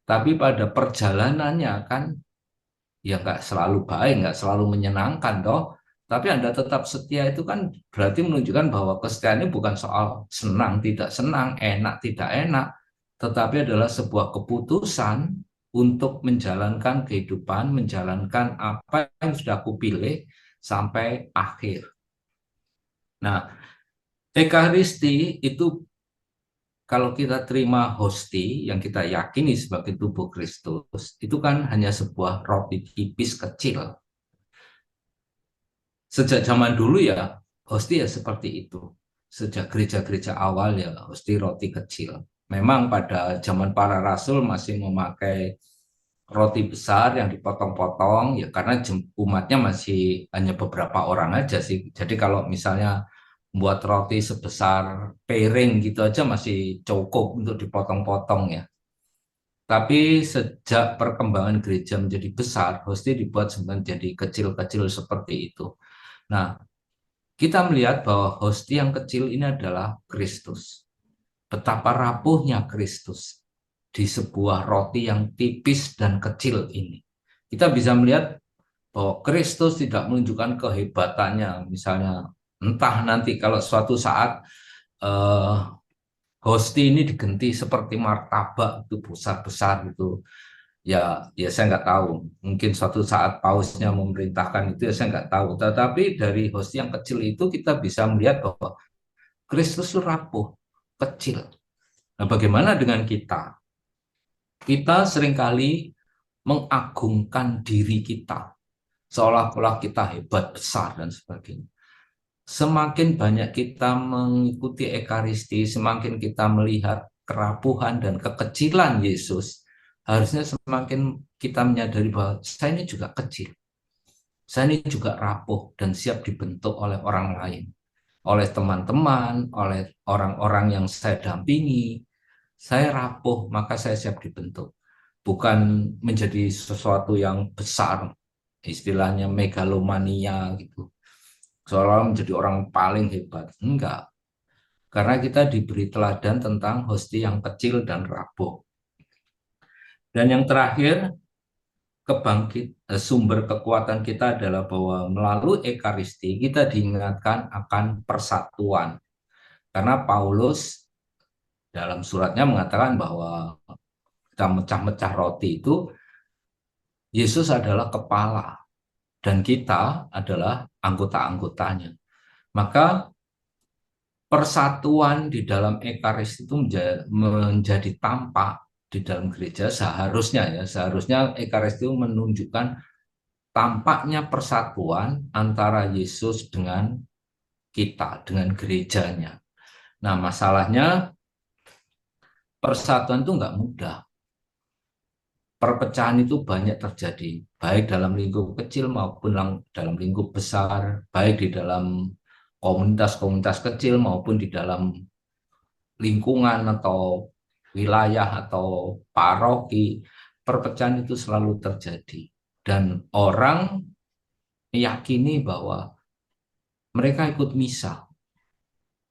Tapi pada perjalanannya kan ya nggak selalu baik, nggak selalu menyenangkan toh. Tapi Anda tetap setia itu kan berarti menunjukkan bahwa kesetiaan ini bukan soal senang tidak senang, enak tidak enak, tetapi adalah sebuah keputusan untuk menjalankan kehidupan, menjalankan apa yang sudah aku pilih sampai akhir. Nah, Ekaristi itu kalau kita terima hosti yang kita yakini sebagai tubuh Kristus, itu kan hanya sebuah roti tipis kecil. Sejak zaman dulu ya, hosti ya seperti itu. Sejak gereja-gereja awal ya, hosti roti kecil. Memang pada zaman para rasul masih memakai roti besar yang dipotong-potong, ya karena umatnya masih hanya beberapa orang aja sih. Jadi kalau misalnya buat roti sebesar piring gitu aja masih cukup untuk dipotong-potong ya. Tapi sejak perkembangan gereja menjadi besar, hosti dibuat menjadi kecil-kecil seperti itu. Nah, kita melihat bahwa hosti yang kecil ini adalah Kristus. Betapa rapuhnya Kristus di sebuah roti yang tipis dan kecil ini. Kita bisa melihat bahwa Kristus tidak menunjukkan kehebatannya. Misalnya, entah nanti kalau suatu saat hosti ini diganti seperti martabak itu besar-besar gitu. Ya saya nggak tahu. Mungkin suatu saat pausnya memerintahkan itu ya saya nggak tahu. Tetapi dari hosti yang kecil itu kita bisa melihat bahwa Kristus itu rapuh, kecil. Nah, bagaimana dengan kita? Kita seringkali mengagungkan diri kita, seolah-olah kita hebat, besar, dan sebagainya. Semakin banyak kita mengikuti Ekaristi, semakin kita melihat kerapuhan dan kekecilan Yesus, harusnya semakin kita menyadari bahwa saya ini juga kecil. Saya ini juga rapuh dan siap dibentuk oleh orang lain. Oleh teman-teman, oleh orang-orang yang saya dampingi. Saya rapuh, maka saya siap dibentuk. Bukan menjadi sesuatu yang besar, istilahnya megalomania gitu. Seolah menjadi orang paling hebat. Enggak. Karena kita diberi teladan tentang hosti yang kecil dan rapuh. Dan yang terakhir, sumber kekuatan kita adalah bahwa melalui Ekaristi kita diingatkan akan persatuan. Karena Paulus dalam suratnya mengatakan bahwa kita mecah-mecah roti itu, Yesus adalah kepala dan kita adalah anggota-anggotanya. Maka persatuan di dalam Ekaristi itu menjadi tampak di dalam gereja seharusnya Ekaristi menunjukkan tampaknya persatuan antara Yesus dengan kita, dengan gerejanya. Nah, masalahnya persatuan itu nggak mudah. Perpecahan itu banyak terjadi, baik dalam lingkup kecil maupun dalam lingkup besar, baik di dalam komunitas-komunitas kecil maupun di dalam lingkungan atau wilayah atau paroki. Perpecahan itu selalu terjadi. Dan orang meyakini bahwa mereka ikut misa.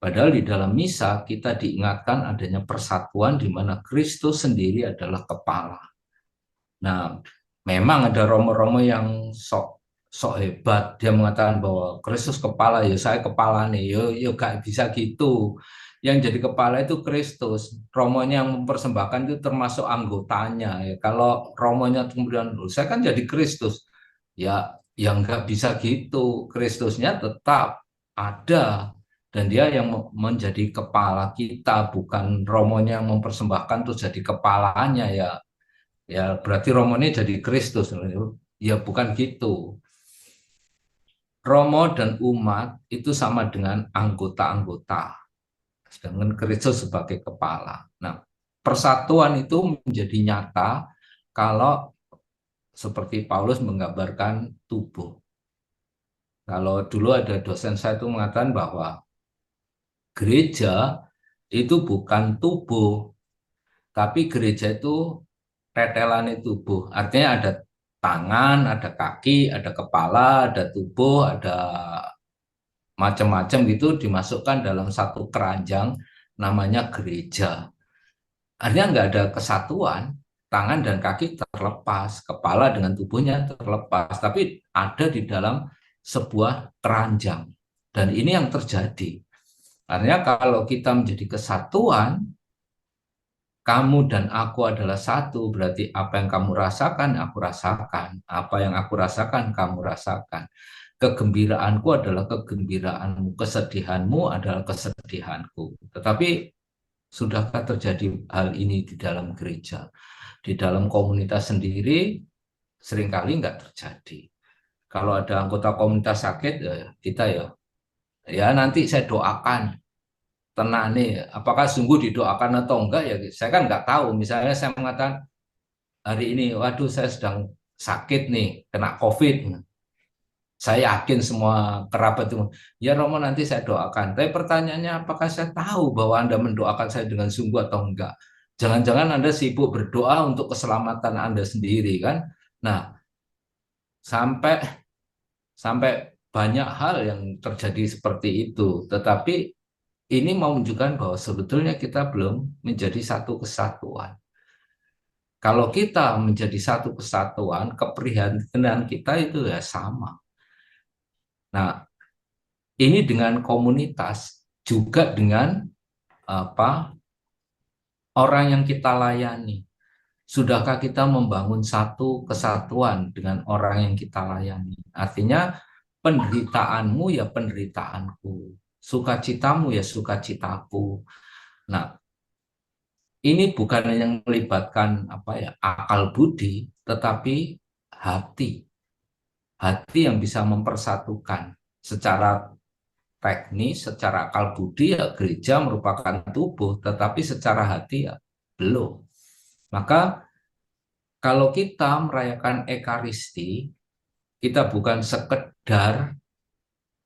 Padahal di dalam misa kita diingatkan adanya persatuan di mana Kristus sendiri adalah kepala. Nah, memang ada romo-romo yang sok hebat. Dia mengatakan bahwa Kristus kepala, ya saya kepala nih. Yo gak bisa gitu. Yang jadi kepala itu Kristus. Romonya yang mempersembahkan itu termasuk anggotanya. Ya, kalau romonya kemudian saya kan jadi Kristus. Ya nggak bisa gitu. Kristusnya tetap ada. Dan dia yang menjadi kepala kita, bukan romonya yang mempersembahkan terus jadi kepalanya ya berarti romonya jadi Kristus. Ya bukan gitu. Romo dan umat itu sama dengan anggota-anggota. sedangkan Kristus sebagai kepala. Nah, persatuan itu menjadi nyata kalau seperti Paulus menggambarkan tubuh. Kalau dulu ada dosen saya itu mengatakan bahwa gereja itu bukan tubuh, tapi gereja itu tetelan tubuh. Artinya ada tangan, ada kaki, ada kepala, ada tubuh, ada macam-macam gitu dimasukkan dalam satu keranjang namanya gereja. Artinya nggak ada kesatuan, tangan dan kaki terlepas, kepala dengan tubuhnya terlepas, tapi ada di dalam sebuah keranjang. Dan ini yang terjadi. Artinya kalau kita menjadi kesatuan, kamu dan aku adalah satu, berarti apa yang kamu rasakan, aku rasakan. Apa yang aku rasakan, kamu rasakan. Kegembiraanku adalah kegembiraanmu, kesedihanmu adalah kesedihanku. Tetapi sudahkah terjadi hal ini di dalam gereja? Di dalam komunitas sendiri, seringkali nggak terjadi. Kalau ada anggota komunitas sakit, kita ya nanti saya doakan. Tenang nih, apakah sungguh didoakan atau enggak ya saya kan nggak tahu. Misalnya saya mengatakan hari ini, waduh saya sedang sakit nih, kena COVID. Saya yakin semua kerabat itu, ya Romo nanti saya doakan. Tapi pertanyaannya apakah saya tahu bahwa Anda mendoakan saya dengan sungguh atau enggak? Jangan-jangan Anda sibuk berdoa untuk keselamatan Anda sendiri kan? Nah, sampai banyak hal yang terjadi seperti itu. Tetapi ini mau menunjukkan bahwa sebetulnya kita belum menjadi satu kesatuan. Kalau kita menjadi satu kesatuan, keprihatinan kita itu ya sama. Nah, ini dengan komunitas, juga dengan orang yang kita layani. Sudahkah kita membangun satu kesatuan dengan orang yang kita layani? Artinya penderitaanmu ya penderitaanku, sukacitamu ya sukacitaku. Nah, ini bukan yang melibatkan akal budi, tetapi hati. Hati yang bisa mempersatukan secara teknis, secara akal budi ya gereja merupakan tubuh, tetapi secara hati ya belum. Maka kalau kita merayakan Ekaristi, kita bukan sekedar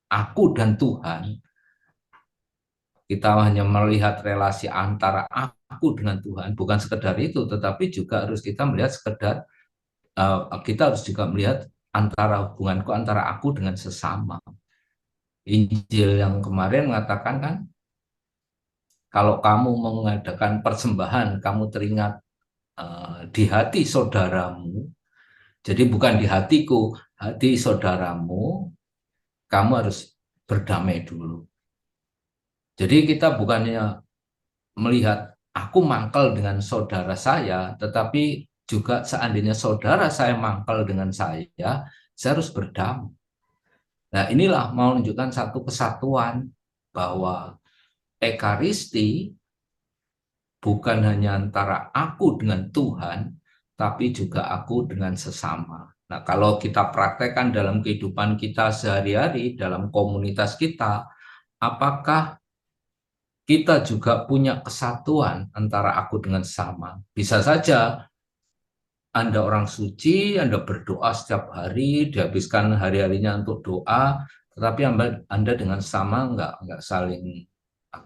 aku dan Tuhan, kita hanya melihat relasi antara aku dengan Tuhan, bukan sekedar itu, tetapi juga harus kita melihat kita harus juga melihat antara hubunganku antara aku dengan sesama. Injil yang kemarin mengatakan kan, kalau kamu mengadakan persembahan, kamu teringat di hati saudaramu, jadi bukan di hatiku, hati saudaramu, kamu harus berdamai dulu. Jadi kita bukannya melihat aku mangkal dengan saudara saya, tetapi juga seandainya saudara saya mangkal dengan saya harus berdamai. Nah, inilah mau menunjukkan satu kesatuan bahwa Ekaristi bukan hanya antara aku dengan Tuhan, tapi juga aku dengan sesama. Nah, kalau kita praktekkan dalam kehidupan kita sehari-hari, dalam komunitas kita, apakah kita juga punya kesatuan antara aku dengan sesama? Bisa saja Anda orang suci, Anda berdoa setiap hari, dihabiskan hari-harinya untuk doa, tetapi Anda dengan sama nggak saling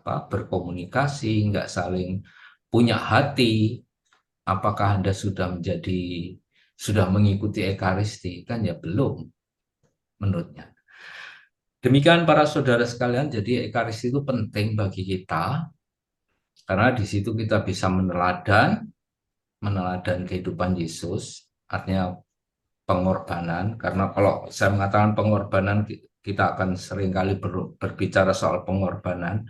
berkomunikasi, nggak saling punya hati. Apakah Anda sudah mengikuti Ekaristi? Kan ya belum, menurutnya. Demikian para saudara sekalian, jadi Ekaristi itu penting bagi kita, karena di situ kita bisa meneladani kehidupan Yesus, artinya pengorbanan. Karena kalau saya mengatakan pengorbanan, kita akan seringkali berbicara soal pengorbanan.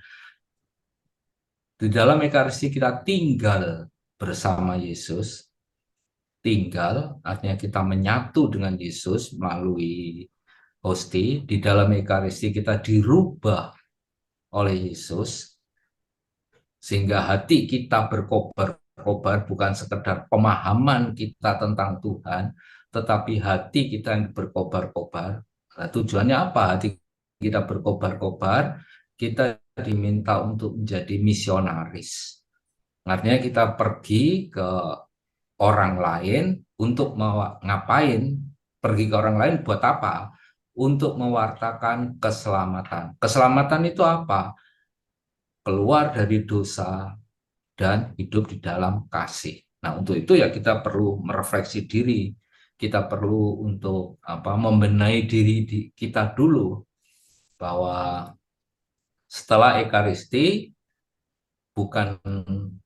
Di dalam Ekaristi kita tinggal bersama Yesus. Tinggal artinya kita menyatu dengan Yesus melalui hosti. Di dalam Ekaristi kita dirubah oleh Yesus, sehingga hati kita berkobar-kobar, bukan sekedar pemahaman kita tentang Tuhan, tetapi hati kita yang berkobar-kobar. Nah, tujuannya apa hati kita berkobar-kobar? kita diminta untuk menjadi misionaris. Artinya kita pergi ke orang lain untuk ngapain? Pergi ke orang lain buat apa? Untuk mewartakan keselamatan. Keselamatan itu apa? Keluar dari dosa dan hidup di dalam kasih. Nah, untuk itu ya kita perlu merefleksi diri. Kita perlu untuk membenahi diri kita dulu bahwa setelah Ekaristi bukan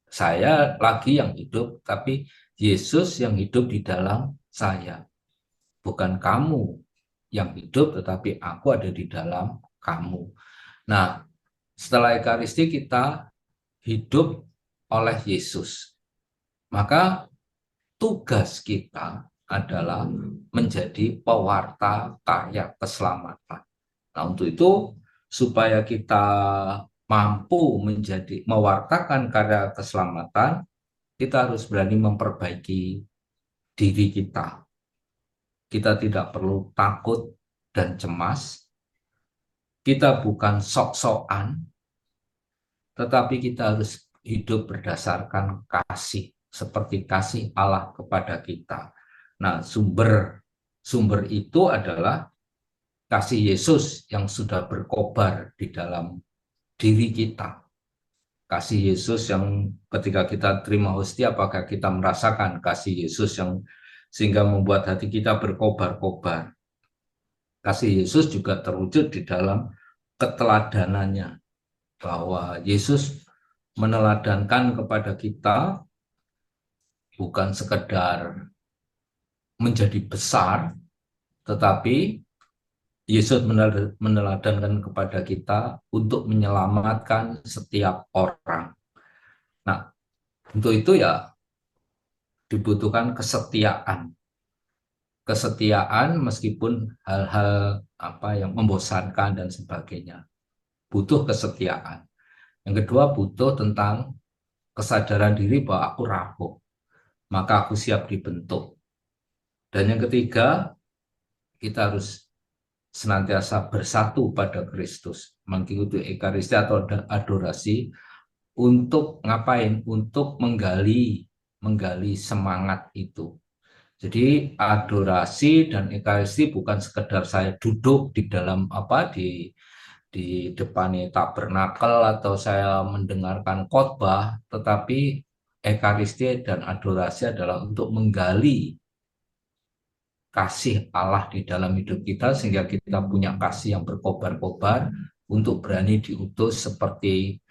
saya lagi yang hidup, tapi Yesus yang hidup di dalam saya. Bukan kamu yang hidup, tetapi aku ada di dalam kamu. Nah, setelah Ekaristi kita hidup oleh Yesus. Maka tugas kita adalah menjadi pewarta karya keselamatan. Nah, untuk itu supaya kita mampu mewartakan karya keselamatan, kita harus berani memperbaiki diri kita. Kita tidak perlu takut dan cemas. Kita bukan sok-sokan, tetapi kita harus hidup berdasarkan kasih, seperti kasih Allah kepada kita. Nah, sumber itu adalah kasih Yesus yang sudah berkobar di dalam diri kita. Kasih Yesus yang ketika kita terima hostia, apakah kita merasakan kasih Yesus yang sehingga membuat hati kita berkobar-kobar. Kasih Yesus juga terwujud di dalam keteladanannya, bahwa Yesus meneladankan kepada kita bukan sekedar menjadi besar, tetapi Yesus meneladankan kepada kita untuk menyelamatkan setiap orang. Nah, untuk itu ya dibutuhkan kesetiaan. Kesetiaan meskipun hal-hal yang membosankan dan sebagainya. Butuh kesetiaan. Yang kedua, butuh tentang kesadaran diri bahwa aku rapuh, maka aku siap dibentuk. Dan yang ketiga, kita harus senantiasa bersatu pada Kristus, mengikuti Ekaristi atau adorasi untuk ngapain? Untuk menggali semangat itu. Jadi adorasi dan Ekaristi bukan sekedar saya duduk di dalam di depan tabernakel atau saya mendengarkan khotbah, tetapi Ekaristi dan adorasi adalah untuk menggali kasih Allah di dalam hidup kita sehingga kita punya kasih yang berkobar-kobar untuk berani diutus seperti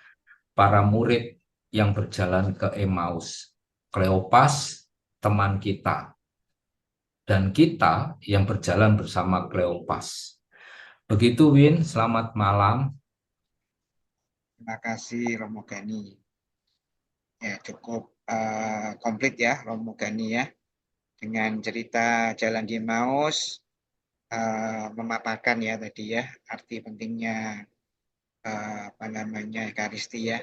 para murid yang berjalan ke Emmaus. Kleopas teman kita dan kita yang berjalan bersama Kleopas. Begitu Win, selamat malam. Terima kasih Romo Gani. Ya, cukup komplit ya Romo Gani ya. Dengan cerita jalan di Emmaus, memaparkan ya tadi ya arti pentingnya Ekaristi ya.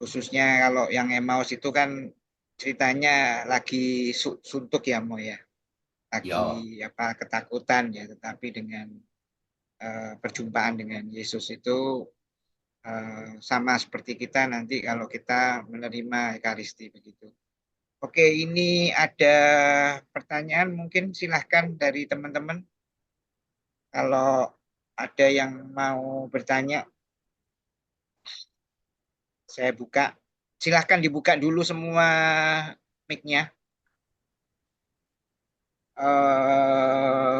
Khususnya kalau yang Emmaus itu kan ceritanya lagi suntuk ya Mo ya. Lagi ketakutan ya, tetapi dengan perjumpaan dengan Yesus itu sama seperti kita nanti kalau kita menerima Ekaristi begitu. Oke, ini ada pertanyaan mungkin silahkan dari teman-teman. Kalau ada yang mau bertanya, saya buka. Silahkan dibuka dulu semua mic-nya.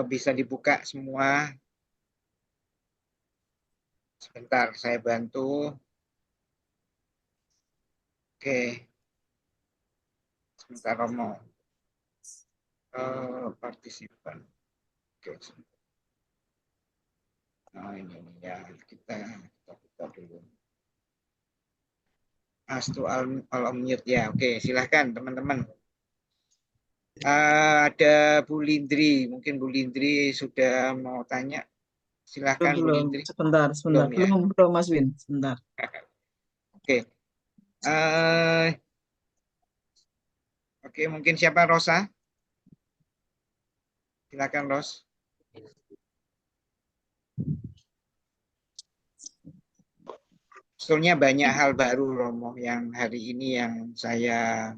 Bisa dibuka semua. Sebentar, saya bantu. Oke. Sebentar, Romo. Partisipan. Oke. Nah, ini ya kita buka dulu. Astu al-mute ya. Oke, silahkan teman-teman. Ada Bu Lindri, mungkin Bu Lindri sudah mau tanya. Silahkan Bu Belum, Lindri. sebentar. Belum ya? Belum Mas Win, sebentar. Oke. Oke, mungkin siapa? Rosa? Silakan, Ros. Sebetulnya banyak hal baru Romo yang hari ini yang saya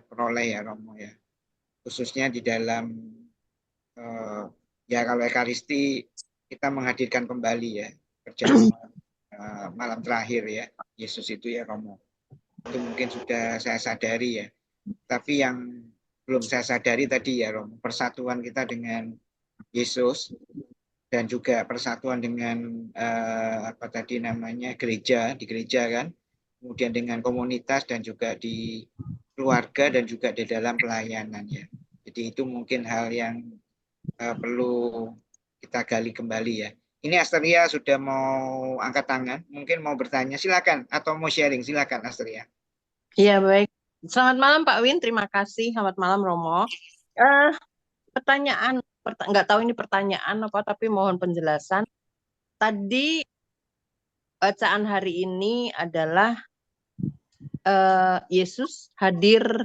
peroleh ya Romo ya. Khususnya di dalam eh, ya kalau Ekaristi kita menghadirkan kembali ya perjamuan malam terakhir ya Yesus itu ya Romo. Itu mungkin sudah saya sadari ya. Tapi yang belum saya sadari tadi ya Romo, persatuan kita dengan Yesus dan juga persatuan dengan apa tadi namanya gereja di gereja kan, kemudian dengan komunitas dan juga di keluarga dan juga di dalam pelayanan ya. Jadi itu mungkin hal yang perlu kita gali kembali ya. Ini Asteria sudah mau angkat tangan, mungkin mau bertanya, silakan, atau mau sharing, silakan Asteria. Iya, baik. Selamat malam Pak Win, terima kasih. Selamat malam Romo. Pertanyaan, nggak tahu ini pertanyaan apa, tapi mohon penjelasan. Tadi bacaan hari ini adalah Yesus hadir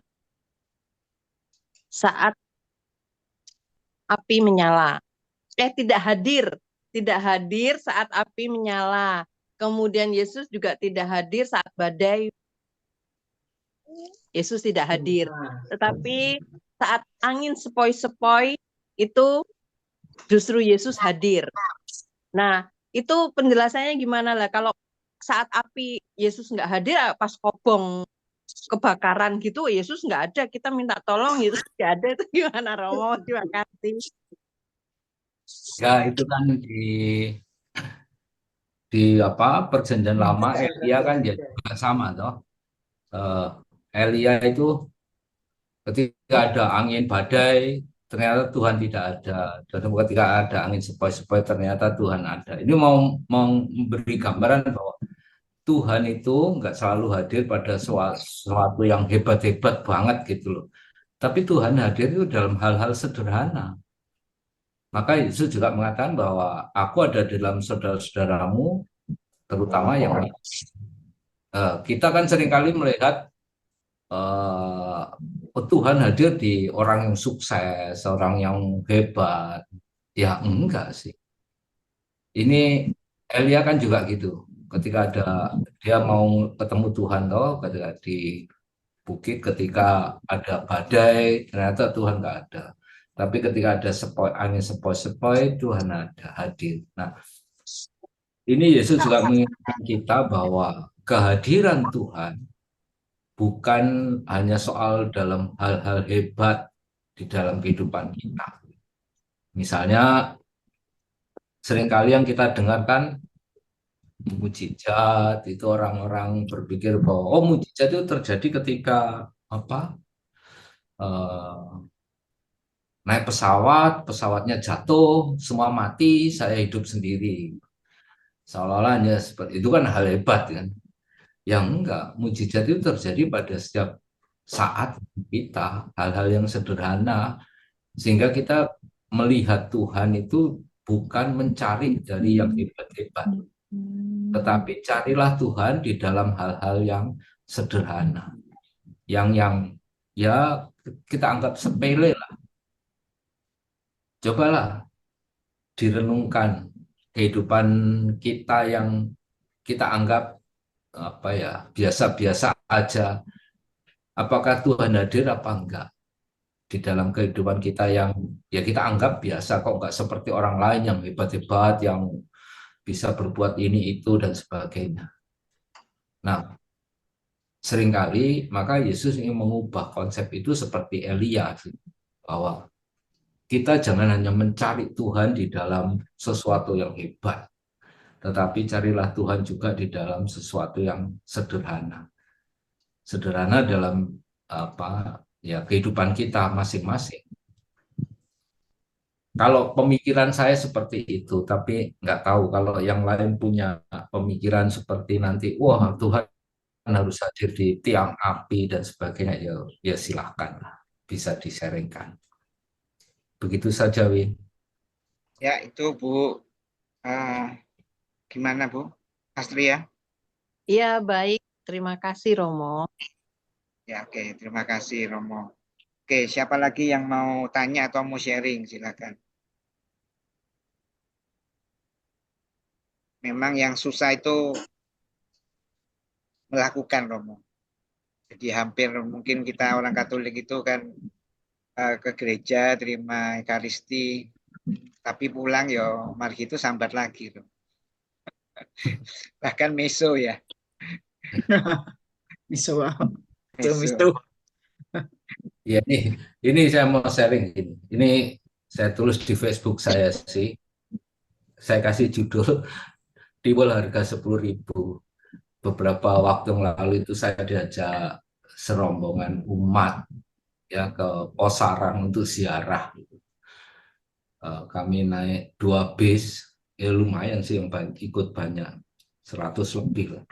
saat api menyala. Tidak hadir saat api menyala. Kemudian Yesus juga tidak hadir saat badai. Yesus tidak hadir. Tetapi saat angin sepoi-sepoi itu justru Yesus hadir. Nah, itu penjelasannya gimana lah? Kalau saat api Yesus nggak hadir, pas kobong kebakaran gitu, Yesus nggak ada. Kita minta tolong, Yesus nggak ada. Itu gimana Romo? Terima kasih. Ya itu kan di apa perjanjian lama Elia kan ya juga sama toh. Elia itu ketika ada angin badai ternyata Tuhan tidak ada. Dan ketika ada angin sepoi-sepoi ternyata Tuhan ada. Ini mau memberi gambaran bahwa Tuhan itu nggak selalu hadir pada sesuatu yang hebat-hebat banget gitu loh. Tapi Tuhan hadir itu dalam hal-hal sederhana. Maka Yesus juga mengatakan bahwa aku ada di dalam saudara-saudaramu, terutama yang kita kan seringkali melihat Tuhan hadir di orang yang sukses, orang yang hebat. Ya enggak sih. Ini Elia kan juga gitu. Ketika dia mau ketemu Tuhan toh, ketika di bukit, ketika ada badai, ternyata Tuhan nggak ada. Tapi ketika ada angin sepoi-sepoi, Tuhan ada hadir. Nah, ini Yesus juga mengingatkan kita bahwa kehadiran Tuhan bukan hanya soal dalam hal-hal hebat di dalam kehidupan kita. Misalnya, seringkali yang kita dengarkan mujizat itu orang-orang berpikir bahwa mujizat itu terjadi ketika apa? Naik pesawat, pesawatnya jatuh, semua mati, saya hidup sendiri. Seolah-olah hanya seperti itu kan hal hebat kan. Yang enggak, mujizat itu terjadi pada setiap saat kita, hal-hal yang sederhana, sehingga kita melihat Tuhan itu bukan mencari dari yang hebat-hebat, tetapi carilah Tuhan di dalam hal-hal yang sederhana, yang ya kita anggap sepele lah. Cobalah direnungkan kehidupan kita yang kita anggap apa ya biasa-biasa aja. Apakah Tuhan hadir apa enggak di dalam kehidupan kita yang ya kita anggap biasa, kok enggak seperti orang lain yang hebat-hebat, yang bisa berbuat ini itu dan sebagainya. Nah, seringkali maka Yesus ingin mengubah konsep itu seperti Elia, bahwa kita jangan hanya mencari Tuhan di dalam sesuatu yang hebat, tetapi carilah Tuhan juga di dalam sesuatu yang sederhana. Sederhana dalam apa ya kehidupan kita masing-masing. Kalau pemikiran saya seperti itu, tapi nggak tahu kalau yang lain punya pemikiran seperti nanti, wah Tuhan harus hadir di tiang api dan sebagainya, ya silahkan bisa disaringkan. Begitu saja, Win. Ya, itu Bu. Gimana Bu? Astria? Iya, baik. Terima kasih Romo. Ya, oke. Terima kasih Romo. Oke, siapa lagi yang mau tanya atau mau sharing? Silakan. Memang yang susah itu melakukan Romo. Jadi hampir mungkin kita orang Katolik itu kan ke gereja terima Ekaristi, tapi pulang ya mari itu sambat lagi. Bahkan meso ya. Miso. Meso. Ya ini saya mau sharing ini. Ini saya tulis di Facebook saya sih. Saya kasih judul tiwul harga 10.000. Beberapa waktu yang lalu itu saya diajak serombongan umat ya ke Posarang untuk ziarah. Kami naik 2 bis, ya lumayan sih yang ikut banyak, 100 lebih lah.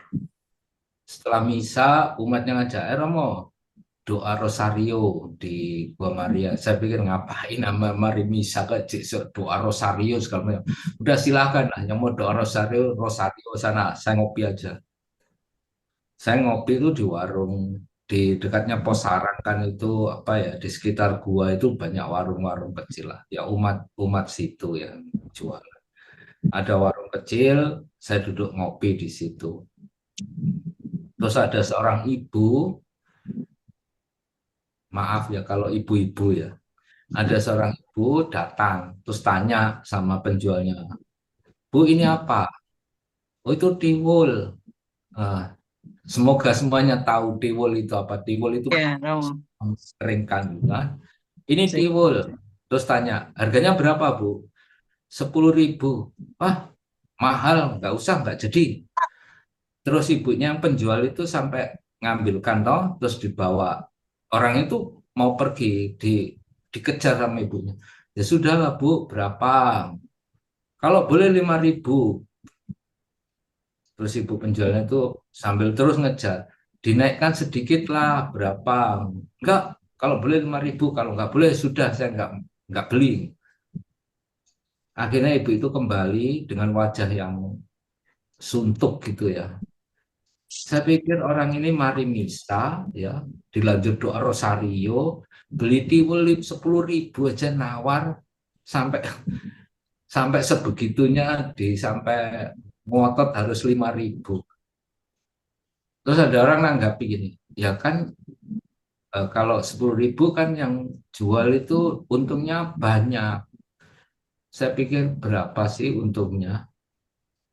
Setelah misa umatnya ngajak, Romo doa rosario di Gua Maria. Saya pikir ngapain nama mari misa ke doa rosario segala macam. Udah silakan lah yang mau doa rosario sana, saya ngopi aja. Saya ngopi itu di warung di dekatnya Posarang kan itu apa ya, di sekitar gua itu banyak warung-warung kecil lah. Ya umat situ yang jual. Ada warung kecil, saya duduk ngopi di situ. Terus ada seorang ibu, maaf ya kalau ibu-ibu ya. Ada seorang ibu datang, terus tanya sama penjualnya, Bu ini apa? Oh itu tiwul. Semoga semuanya tahu tiwul itu apa. Tiwul itu sering kan. Ini tiwul. Terus tanya, harganya berapa Bu? 10.000. Wah mahal, nggak usah, nggak jadi. Terus ibunya yang penjual itu sampai ngambilkan toh, terus dibawa. Orang itu mau pergi, dikejar sama ibunya. Ya sudahlah Bu, berapa? Kalau boleh 5.000. Terus ibu penjualnya itu sambil terus ngejar, dinaikkan sedikit lah, berapa? Enggak, kalau boleh 5.000, kalau nggak boleh sudah saya nggak beli. Akhirnya ibu itu kembali dengan wajah yang suntuk gitu ya. Saya pikir orang ini mari misa ya, dilanjut doa rosario, beli tiwul 10.000 aja nawar, sampai sebegitunya sampai ngotot harus 5.000. Terus ada orang nanggapi gini, ya kan kalau 10.000 kan yang jual itu untungnya banyak. Saya pikir berapa sih untungnya?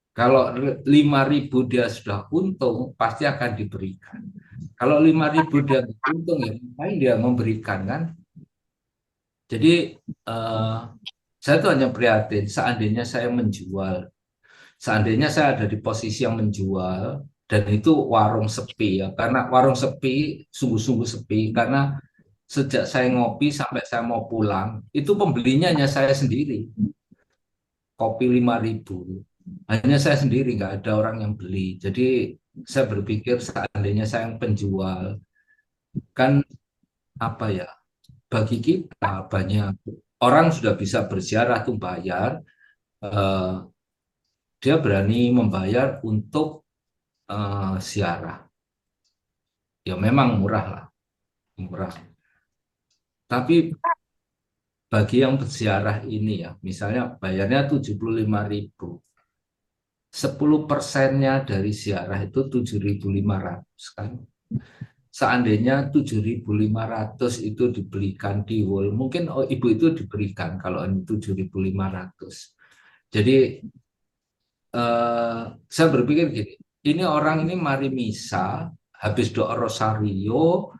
Kalau 5.000 dia sudah untung, pasti akan diberikan. Kalau 5.000 dia untung, ya ngapain dia memberikan kan? Jadi saya tuh hanya prihatin, seandainya saya menjual, seandainya saya ada di posisi yang menjual, dan itu warung sepi ya, karena warung sepi, sungguh-sungguh sepi, karena sejak saya ngopi sampai saya mau pulang, itu pembelinya hanya saya sendiri. Kopi 5.000. Hanya saya sendiri, nggak ada orang yang beli. Jadi saya berpikir seandainya saya yang penjual, kan apa ya, bagi kita banyak orang sudah bisa berziarah tuh bayar, dia berani membayar untuk ziarah. Ya memang murah lah, murah. Tapi bagi yang berziarah ini ya, misalnya bayarnya 75.000. 10%-nya dari ziarah itu 7.500 kan. Seandainya 7.500 itu dibelikan tiwul, mungkin ibu itu diberikan kalau ini 7.500. Jadi saya berpikir gini, ini orang ini mari misa, habis doa rosario,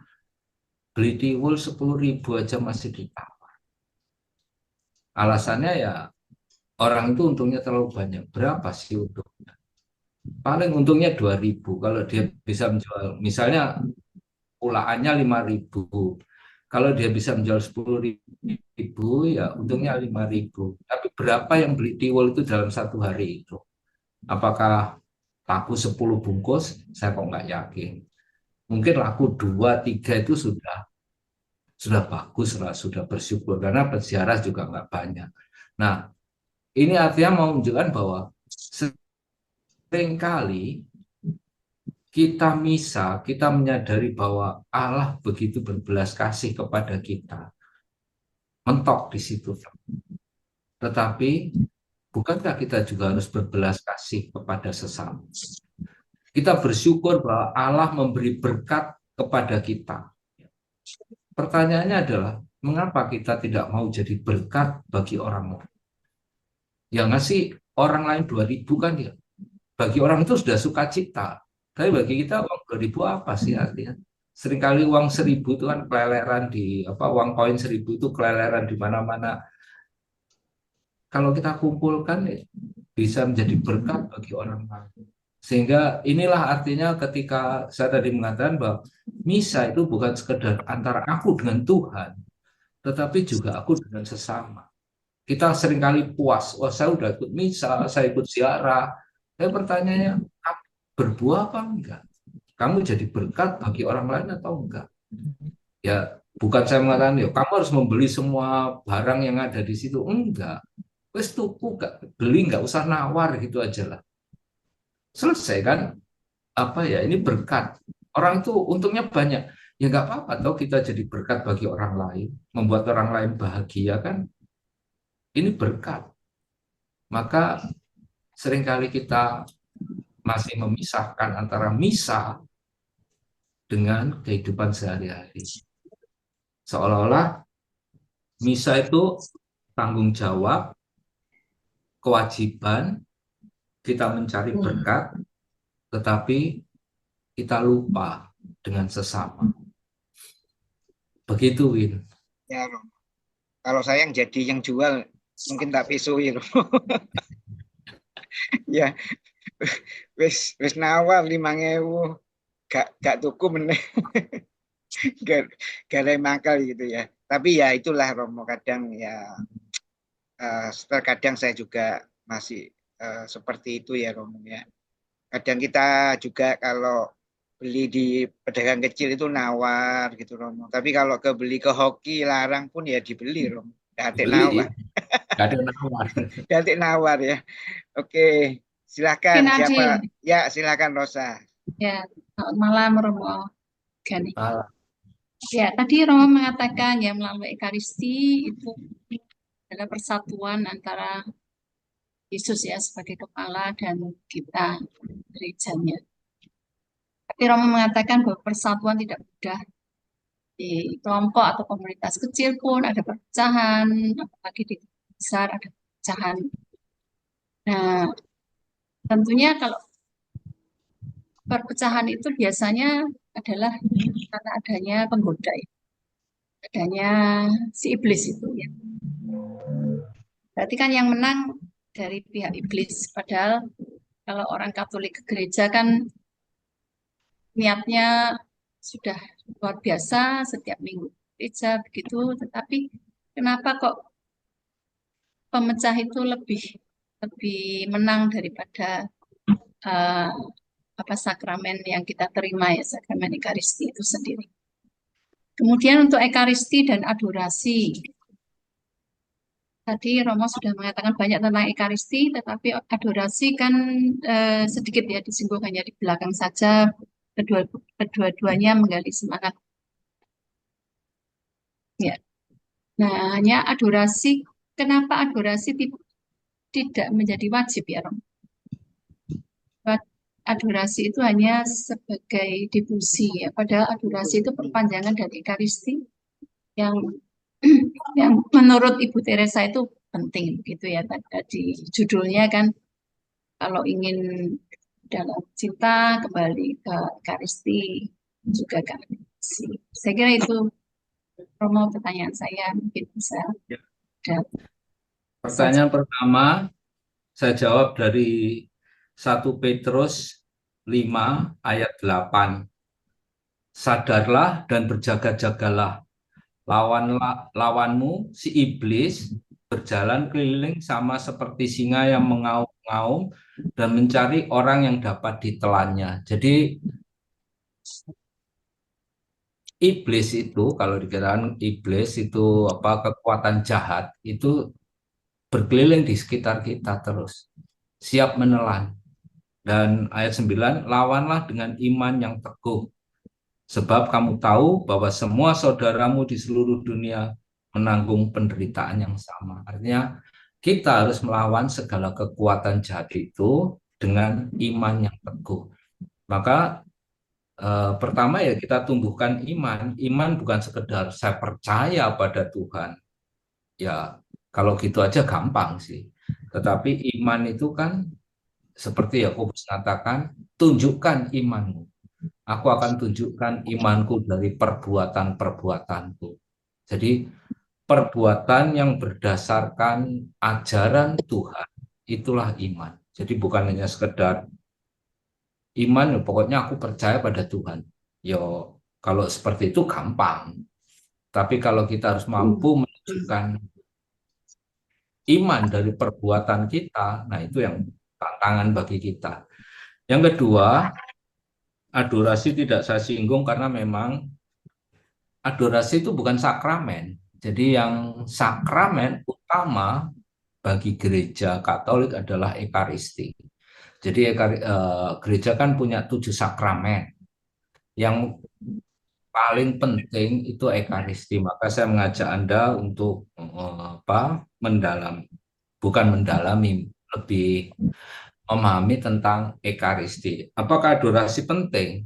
beli tiwul 10.000 aja masih ditawar. Alasannya ya orang itu untungnya terlalu banyak. Berapa sih untungnya? Paling untungnya 2.000 kalau dia bisa menjual. Misalnya pulaannya 5.000. Kalau dia bisa menjual 10.000 ya untungnya 5.000. Tapi berapa yang beli tiwul itu dalam satu hari itu? Apakah laku 10 bungkus? Saya kok nggak yakin. Mungkin laku 2-3 itu sudah bagus lah, sudah bersyukur. Karena peziarah juga nggak banyak. Nah, ini artinya mau menunjukkan bahwa seringkali kita misa, kita menyadari bahwa Allah begitu berbelas kasih kepada kita. Mentok di situ. Tetapi, bukankah kita juga harus berbelas kasih kepada sesama? Kita bersyukur bahwa Allah memberi berkat kepada kita. Pertanyaannya adalah, mengapa kita tidak mau jadi berkat bagi orang lain? Ya ngasih orang lain 2.000 kan ya. Bagi orang itu sudah sukacita. Tapi bagi kita uang 2.000 apa sih artinya? Seringkali uang 1.000 itu kan keleleran uang koin 1.000 itu keleleran di mana-mana. Kalau kita kumpulkan bisa menjadi berkat bagi orang lain. Sehingga inilah artinya ketika saya tadi mengatakan bahwa misa itu bukan sekedar antara aku dengan Tuhan, tetapi juga aku dengan sesama. Kita seringkali puas, saya udah ikut misa, saya ikut ziarah. Tapi pertanyaannya, berbuah apa enggak? Kamu jadi berkat bagi orang lain atau enggak? Ya, bukan saya mengatakan, kamu harus membeli semua barang yang ada di situ. Enggak. Wes tuku, beli, nggak usah nawar gitu aja lah. Selesai kan? Ini berkat. Orang itu untungnya banyak. Ya nggak apa-apa toh kita jadi berkat bagi orang lain, membuat orang lain bahagia kan? Ini berkat. Maka seringkali kita masih memisahkan antara misa dengan kehidupan sehari-hari. Seolah-olah misa itu tanggung jawab, kewajiban kita mencari berkat, tetapi kita lupa dengan sesama. Begitu, Win. Ya, Romo. Kalau saya yang jadi yang jual, mungkin tak pisui, Romo. Ya, wis nawar 5.000, gak tuku meneh. Gak ada mangkal gitu ya. Tapi ya itulah Romo, kadang ya terkadang saya juga masih seperti itu ya Romo ya. Kadang kita juga kalau beli di pedagang kecil itu nawar gitu Romo. Tapi kalau beli ke hoki larang pun ya dibeli Romo. Nawar. Gak ada nawar. Gak nawar ya. Oke, silakan siapa? Ya, silakan Rosa. Ya, selamat malam Romo Gani. Ya, tadi Romo mengatakan ya melalui Ekaristi itu adalah persatuan antara Yesus ya sebagai kepala dan kita gerejanya. Tapi Romo mengatakan bahwa persatuan tidak mudah. Di kelompok atau komunitas kecil pun ada perpecahan, apalagi di besar ada perpecahan. Nah, tentunya kalau perpecahan itu biasanya adalah karena adanya penggoda, adanya si iblis itu ya. Berarti kan yang menang dari pihak iblis. Padahal kalau orang Katolik ke gereja kan niatnya sudah luar biasa setiap minggu gereja begitu. Tetapi kenapa kok pemecah itu lebih menang daripada sakramen yang kita terima ya, sakramen Ekaristi itu sendiri. Kemudian untuk Ekaristi dan adorasi. Tadi Romo sudah mengatakan banyak tentang Ekaristi, tetapi adorasi kan sedikit ya disinggung, hanya di belakang saja. Kedua-duanya menggali semangat. Ya. Nah, hanya adorasi. Kenapa adorasi tidak menjadi wajib ya Romo? Adorasi itu hanya sebagai difusi ya. Padahal adorasi itu perpanjangan dari Ekaristi yang menurut Ibu Teresa itu penting gitu ya. Tadi judulnya kan kalau ingin dalam cinta kembali ke Ekaristi juga ke adorasi. Saya kira itu Romo pertanyaan saya, mungkin bisa. Pertanyaan pertama saya jawab dari 1 Petrus 5 ayat 8. Sadarlah dan berjaga-jagalah. Lawanmu si iblis berjalan keliling sama seperti singa yang mengaum-ngaum dan mencari orang yang dapat ditelannya. Jadi iblis itu, kalau dikatakan iblis itu kekuatan jahat, itu berkeliling di sekitar kita terus, siap menelan. Dan ayat 9, lawanlah dengan iman yang teguh. Sebab kamu tahu bahwa semua saudaramu di seluruh dunia menanggung penderitaan yang sama. Artinya kita harus melawan segala kekuatan jahat itu dengan iman yang teguh. Maka pertama ya kita tumbuhkan iman. Iman bukan sekedar saya percaya pada Tuhan. Ya kalau gitu aja gampang sih. Tetapi iman itu kan seperti Yakobus katakan, tunjukkan imanmu. Aku akan tunjukkan imanku dari perbuatan-perbuatanku. Jadi perbuatan yang berdasarkan ajaran Tuhan, itulah iman. Jadi bukan hanya sekedar iman, pokoknya aku percaya pada Tuhan. Yo, kalau seperti itu gampang. Tapi kalau kita harus mampu menunjukkan iman dari perbuatan kita, nah itu yang tantangan bagi kita. Yang kedua, adorasi tidak saya singgung karena memang adorasi itu bukan sakramen. Jadi yang sakramen utama bagi gereja Katolik adalah Ekaristi. Jadi gereja kan punya 7 sakramen. Yang paling penting itu Ekaristi. Maka saya mengajak Anda untuk bukan mendalami, lebih memahami tentang Ekaristi. Apakah adorasi penting?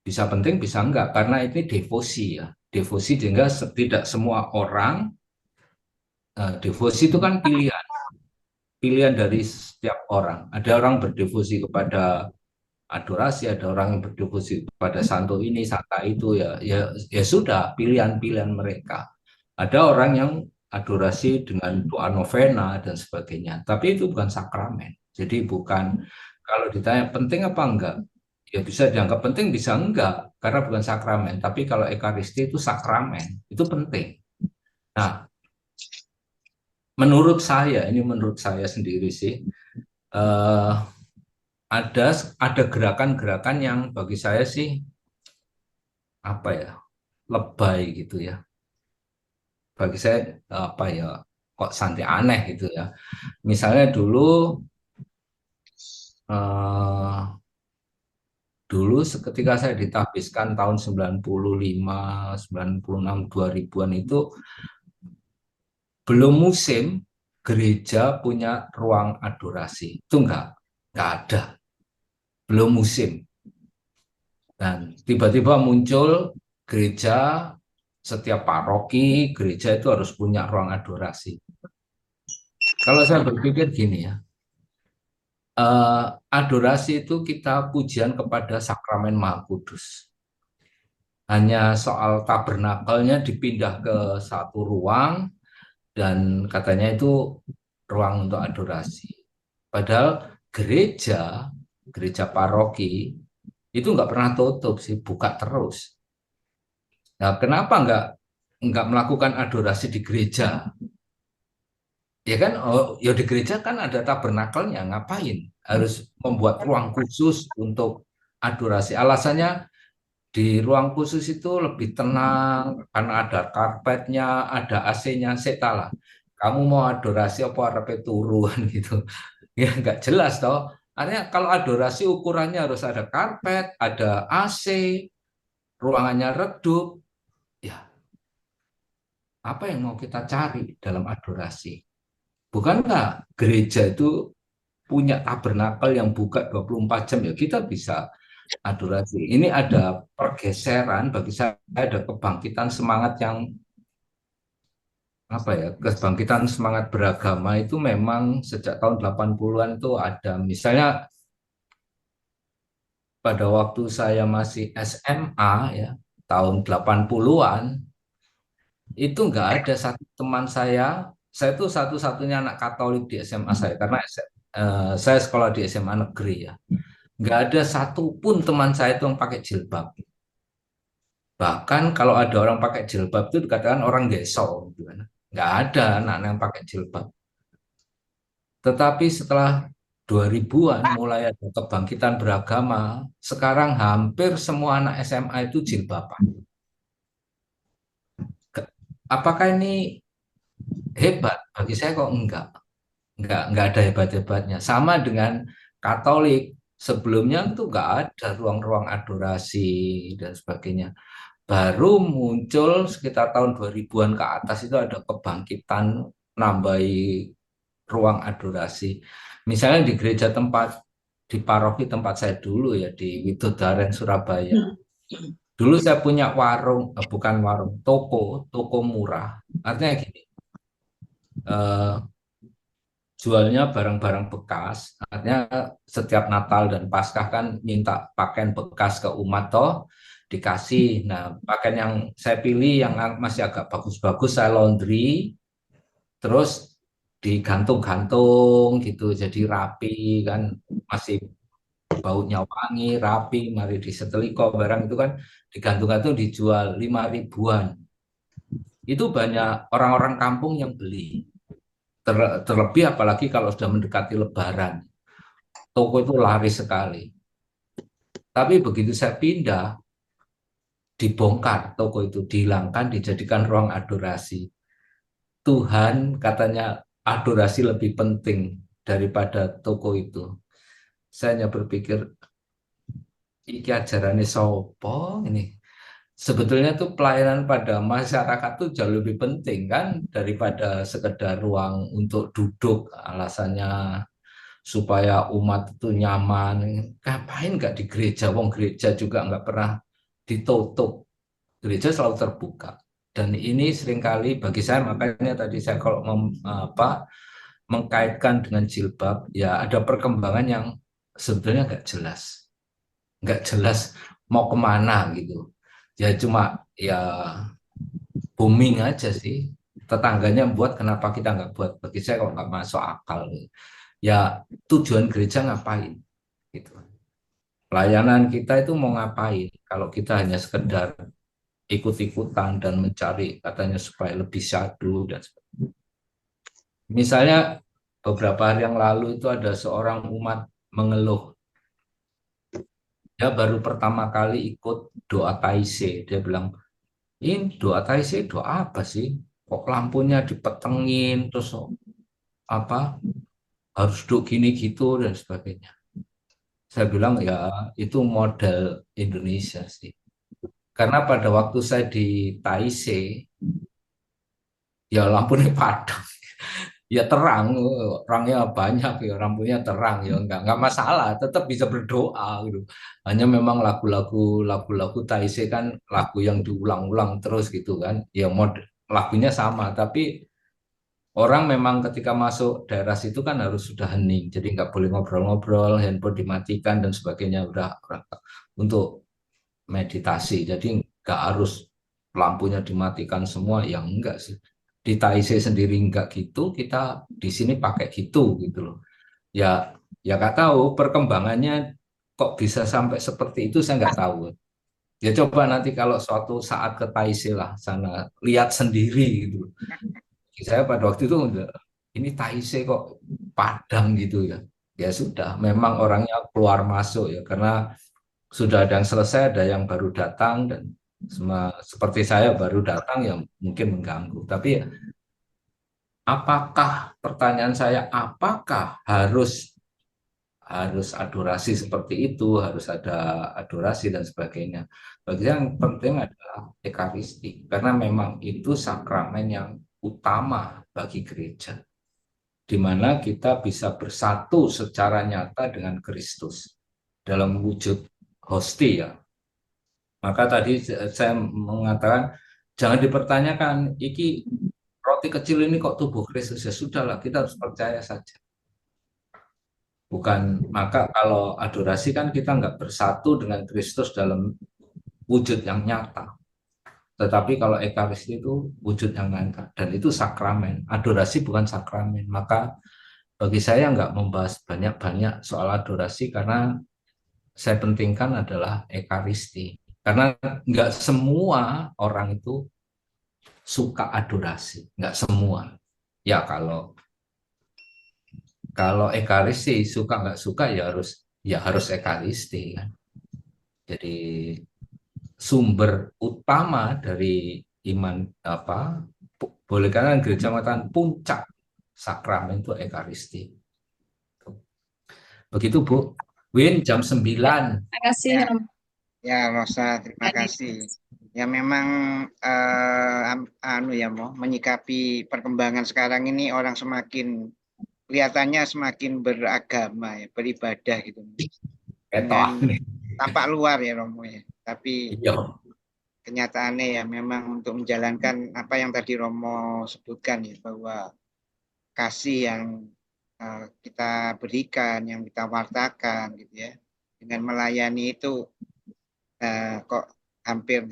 Bisa penting, bisa enggak, karena ini devosi ya. Devosi sehingga tidak semua orang, devosi itu kan pilihan dari setiap orang. Ada orang berdevosi kepada adorasi, ada orang yang berdevosi kepada santo ini, santa itu, ya sudah, pilihan-pilihan mereka. Ada orang yang adorasi dengan doa novena dan sebagainya, tapi itu bukan sakramen. Jadi bukan, kalau ditanya penting apa enggak, ya bisa dianggap penting, bisa enggak, karena bukan sakramen. Tapi kalau Ekaristi itu sakramen, itu penting. Nah, menurut saya sendiri sih, ada gerakan-gerakan yang bagi saya sih lebay gitu ya. Bagi saya kok santai aneh gitu ya. Misalnya dulu ketika saya ditahbiskan tahun 95, 96, 2000-an itu belum musim gereja punya ruang adorasi. Itu enggak ada. Belum musim. Dan tiba-tiba muncul gereja, setiap paroki, gereja itu harus punya ruang adorasi. Kalau saya berpikir gini ya, adorasi itu kita pujian kepada sakramen Maha Kudus. Hanya soal tabernakelnya dipindah ke satu ruang, dan katanya itu ruang untuk adorasi. Padahal gereja paroki, itu nggak pernah tutup sih, buka terus. Nah, kenapa nggak melakukan adorasi di gereja? Ya kan, ya di gereja kan ada tabernakelnya, ngapain? Harus membuat ruang khusus untuk adorasi. Alasannya di ruang khusus itu lebih tenang, karena ada karpetnya, ada AC-nya, setalah. Kamu mau adorasi apa arepe turuan gitu? Ya nggak jelas toh. Artinya kalau adorasi ukurannya harus ada karpet, ada AC, ruangannya redup, ya apa yang mau kita cari dalam adorasi? Bukankah gereja itu punya tabernakel yang buka 24 jam, ya kita bisa adorasi. Ini ada pergeseran, bagi saya ada kebangkitan semangat yang kebangkitan semangat beragama itu memang sejak tahun 80-an itu ada. Misalnya pada waktu saya masih SMA ya, tahun 80-an, itu nggak ada satu teman saya itu satu-satunya anak Katolik di SMA saya, karena saya sekolah di SMA negeri ya. Nggak ada satupun teman saya itu yang pakai jilbab. Bahkan kalau ada orang pakai jilbab itu dikatakan orang geso. Nggak ada anak-anak yang pakai jilbab. Tetapi setelah 2000-an mulai ada kebangkitan beragama, sekarang hampir semua anak SMA itu jilbaban. Apakah ini hebat? Bagi saya kok enggak ada hebat-hebatnya. Sama dengan Katolik, sebelumnya itu enggak ada ruang-ruang adorasi dan sebagainya. Baru muncul sekitar tahun 2000-an ke atas itu ada kebangkitan nambahi ruang adorasi. Misalnya di gereja tempat di paroki tempat saya dulu ya, di Widodaren Surabaya. Dulu saya punya warung, bukan warung, toko murah. Artinya gini, eh, jualnya barang-barang bekas. Artinya setiap Natal dan Paskah kan minta pakaian bekas ke umat toh, dikasih. Nah, pakaian yang saya pilih yang masih agak bagus-bagus saya laundry, terus digantung-gantung gitu, jadi rapi kan, masih baunya wangi, rapi, mari diseteliko barang itu kan digantung-gantung dijual 5 ribuan. Itu banyak orang-orang kampung yang beli. Terlebih apalagi kalau sudah mendekati Lebaran. Toko itu laris sekali. Tapi begitu saya pindah, dibongkar toko itu, dihilangkan, dijadikan ruang adorasi. Tuhan katanya adorasi lebih penting daripada toko itu. Saya hanya berpikir, iki ajarannya sopo ini. Sebetulnya tuh pelayanan pada masyarakat tuh jauh lebih penting kan daripada sekedar ruang untuk duduk, alasannya supaya umat itu nyaman. Ngapain nggak di gereja? Wong gereja juga nggak pernah ditutup. Gereja selalu terbuka. Dan ini seringkali bagi saya, makanya tadi saya kalau mengkaitkan dengan jilbab, ya ada perkembangan yang sebetulnya nggak jelas mau kemana gitu. Ya cuma ya booming aja sih. Tetangganya buat, kenapa kita nggak buat? Bagi saya kok nggak masuk akal. Ya tujuan gereja ngapain? Gitu. Pelayanan kita itu mau ngapain? Kalau kita hanya sekedar ikut-ikutan dan mencari katanya supaya lebih syahdu dan sebagainya. Misalnya beberapa hari yang lalu itu ada seorang umat mengeluh. Dia baru pertama kali ikut doa taise. Dia bilang, ini doa taise doa apa sih? Kok lampunya dipetengin, terus apa harus duduk gini gitu dan sebagainya. Saya bilang ya itu model Indonesia sih. Karena pada waktu saya di Taise, ya lampunya padam, ya terang, orangnya banyak, ya lampunya terang, ya nggak masalah, tetap bisa berdoa gitu. Hanya memang lagu-lagu Taise kan lagu yang diulang-ulang terus gitu kan, ya lagunya sama, tapi orang memang ketika masuk daerah situ kan harus sudah hening, jadi nggak boleh ngobrol-ngobrol, handphone dimatikan dan sebagainya, udah untuk meditasi. Jadi nggak harus lampunya dimatikan semua, yang enggak sih. Di Taizé sendiri enggak gitu, kita di sini pakai gitu loh. Ya ya nggak tahu perkembangannya kok bisa sampai seperti itu, saya nggak tahu. Ya coba nanti kalau suatu saat ke Taizé lah sana, lihat sendiri gitu. Saya pada waktu itu ini Taizé kok padam gitu ya. Ya sudah, memang orangnya keluar masuk ya, karena sudah ada yang selesai, ada yang baru datang, dan seperti saya baru datang yang mungkin mengganggu. Tapi apakah, pertanyaan saya, apakah harus adorasi seperti itu, harus ada adorasi dan sebagainya? Bagi saya yang penting adalah Ekaristi, karena memang itu sakramen yang utama bagi gereja, di mana kita bisa bersatu secara nyata dengan Kristus dalam wujud hosti ya. Maka tadi saya mengatakan jangan dipertanyakan, iki roti kecil ini kok tubuh Kristus, ya sudahlah, kita harus percaya saja. Bukan, maka kalau adorasi kan kita nggak bersatu dengan Kristus dalam wujud yang nyata. Tetapi kalau Ekaristi itu wujud yang nyata, dan itu sakramen. Adorasi bukan sakramen. Maka bagi saya nggak membahas banyak-banyak soal adorasi, karena saya pentingkan adalah Ekaristi. Karena nggak semua orang itu suka adorasi, nggak semua. Ya kalau Ekaristi suka nggak suka ya harus Ekaristi kan. Jadi sumber utama dari iman boleh kan gereja mengatakan puncak sakramen itu Ekaristi. Begitu Bu. Win jam 9. Terima kasih. Ya. Ya, Rosa, terima kasih. Ya memang menyikapi perkembangan sekarang ini, orang semakin kelihatannya semakin beragama ya, beribadah gitu. Ketok. Dengan tampak luar ya Romo ya. Tapi Iya. kenyataannya ya memang untuk menjalankan apa yang tadi Romo sebutkan ya, bahwa kasih yang kita berikan, yang kita wartakan gitu ya, dengan melayani itu kok hampir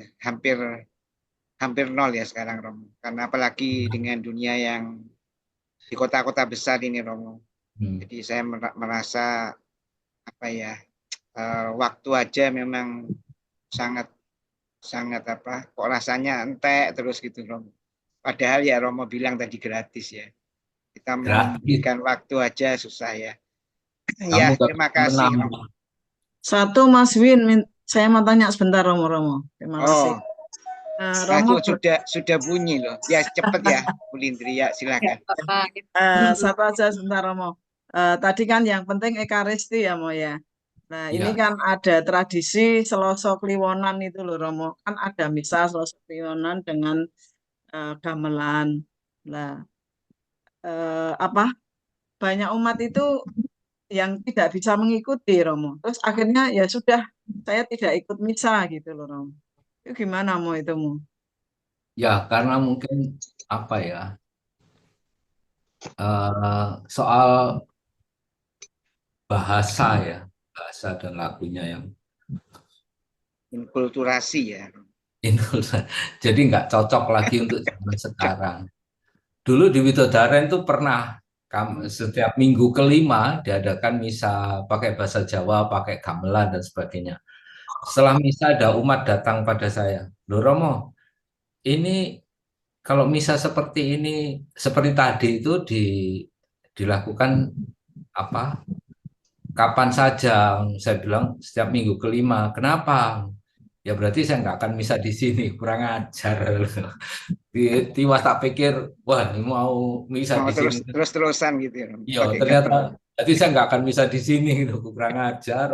nol ya sekarang Romo. Karena apalagi dengan dunia yang di kota-kota besar ini Romo. Jadi saya merasa apa ya, waktu aja memang sangat apa, kok rasanya entek terus gitu Romo. Padahal ya Romo bilang tadi gratis ya. Kita memberikan waktu aja susah ya. Ya, terima kasih Romo. Satu Mas Win, saya mau tanya sebentar Romo. Terima kasih. Romo sudah bunyi loh. Ya cepet ya, Bu Lindri, ya silakan. Satu aja sebentar Romo. Tadi kan yang penting Ekaristi ya Mo ya. Nah ini kan ada tradisi Selasa Kliwonan itu loh Romo. Kan ada misa Selasa Kliwonan dengan gamelan. Nah banyak umat itu yang tidak bisa mengikuti Romo. Terus akhirnya ya sudah, saya tidak ikut misa gitu loh Romo. Itu gimana Mo itu Mo? Ya karena mungkin apa ya, soal bahasa dan lagunya yang inkulturasi ya. Jadi nggak cocok lagi untuk zaman sekarang. Dulu di Widodaren itu pernah setiap minggu kelima diadakan misa pakai bahasa Jawa, pakai gamelan dan sebagainya. Setelah misa ada umat datang pada saya, "Loh Romo, ini kalau misa seperti ini, seperti tadi itu dilakukan apa? Kapan saja?" Saya bilang setiap minggu kelima. Kenapa? Ya berarti saya nggak akan misa di sini, kurang ajar. Tiwas tak pikir, wah ini mau misa di sini. Terus-terusan gitu ya. Iya, ternyata jadi saya nggak akan bisa di sini, gitu. Kurang ajar.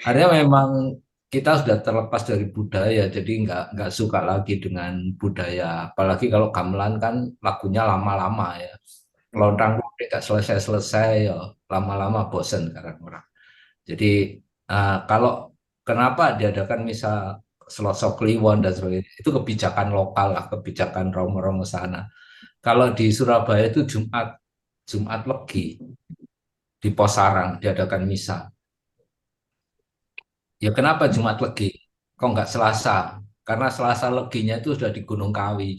Artinya memang kita sudah terlepas dari budaya, jadi nggak suka lagi dengan budaya. Apalagi kalau gamelan kan lagunya lama-lama ya. Lontang nggak selesai-selesai ya, lama-lama bosen sekarang orang. Jadi kalau kenapa diadakan misa Selasa Kliwon dan sebagainya, itu kebijakan lokal lah, kebijakan Romo-Romo sana. Kalau di Surabaya itu Jumat Legi di Posarang diadakan misa. Ya kenapa Jumat Legi? Kok nggak Selasa? Karena Selasa Leginya itu sudah di Gunung Kawi,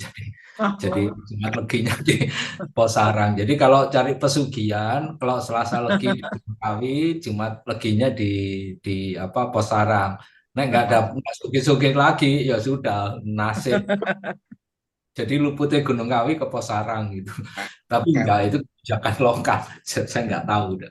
jadi Jumat Leginya di Posarang. Jadi kalau cari pesugihan, kalau Selasa Legi di Gunung Kawi, Jumat Leginya di apa Posarang. Nah nggak ada sugih-sugih lagi, ya sudah nasib. Jadi luputnya Gunung Kawi ke Posarang gitu. Tapi enggak, itu kebijakan lokal. Saya nggak tahu udah.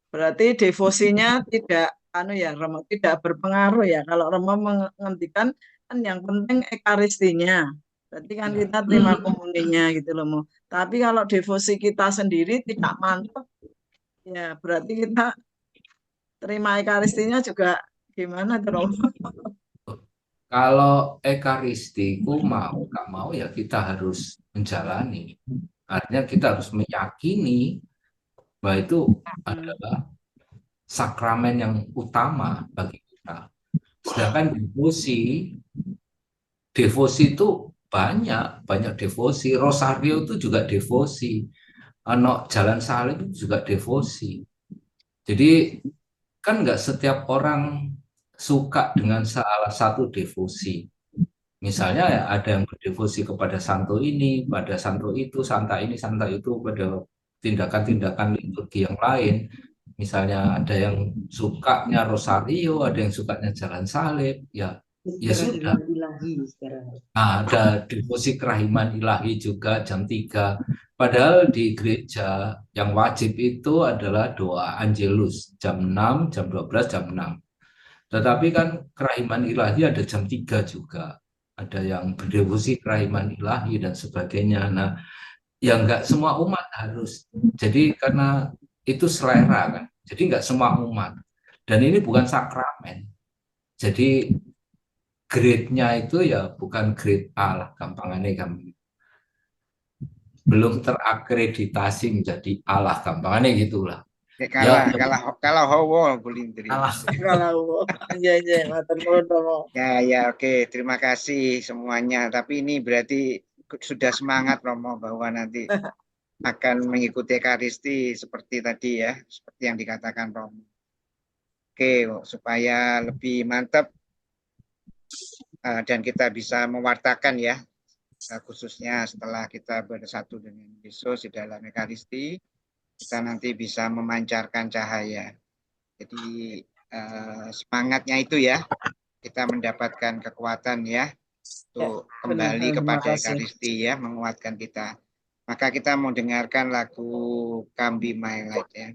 Berarti devosinya tidak Romo, tidak berpengaruh ya. Kalau Romo menghentikan kan yang penting ekaristinya. Berarti kan kita terima komuninya gitu loh Mo. Tapi kalau devosi kita sendiri tidak mantap, ya berarti kita terima ekaristinya juga gimana tuh Romo? Kalau ekaristiku mau nggak mau ya kita harus menjalani. Artinya kita harus meyakini bahwa itu adalah sakramen yang utama bagi kita. Sedangkan devosi itu banyak devosi. Rosario itu juga devosi. Jalan salib itu juga devosi. Jadi kan nggak setiap orang suka dengan salah satu devosi. Misalnya ya, ada yang berdevosi kepada santo ini, pada santo itu, santa ini, santa itu, pada tindakan-tindakan liturgi yang lain. Misalnya ada yang sukanya rosario, ada yang sukanya jalan salib, ya sudah. Nah, ada devosi kerahiman ilahi juga jam 3. Padahal di gereja yang wajib itu adalah doa Angelus jam 6, jam 12, jam 6. Tetapi kan kerahiman ilahi ada jam 3 juga. Ada yang berdevosi kerahiman ilahi dan sebagainya. Nah, ya nggak semua umat harus. Jadi karena itu selera kan. Jadi nggak semua umat. Dan ini bukan sakramen. Jadi grade-nya itu ya bukan grade A lah, gampangannya. belum terakreditasi menjadi Allah, gampangannya gitulah. Kalah, Ya, kalah hawa bulindri. kalah. Kalau iya matur nuwun Romo. Ya, oke. Terima kasih semuanya. Tapi ini berarti sudah semangat Romo bahwa nanti akan mengikuti Ekaristi seperti tadi ya, seperti yang dikatakan Romo. Oke, supaya lebih mantap dan kita bisa mewartakan ya, khususnya setelah kita bersatu dengan Yesus di dalam Ekaristi, kita nanti bisa memancarkan cahaya. Jadi semangatnya itu ya, kita mendapatkan kekuatan ya untuk kembali kepada Ekaristi ya, menguatkan kita. Maka kita mau dengarkan lagu Come Be My Light ya.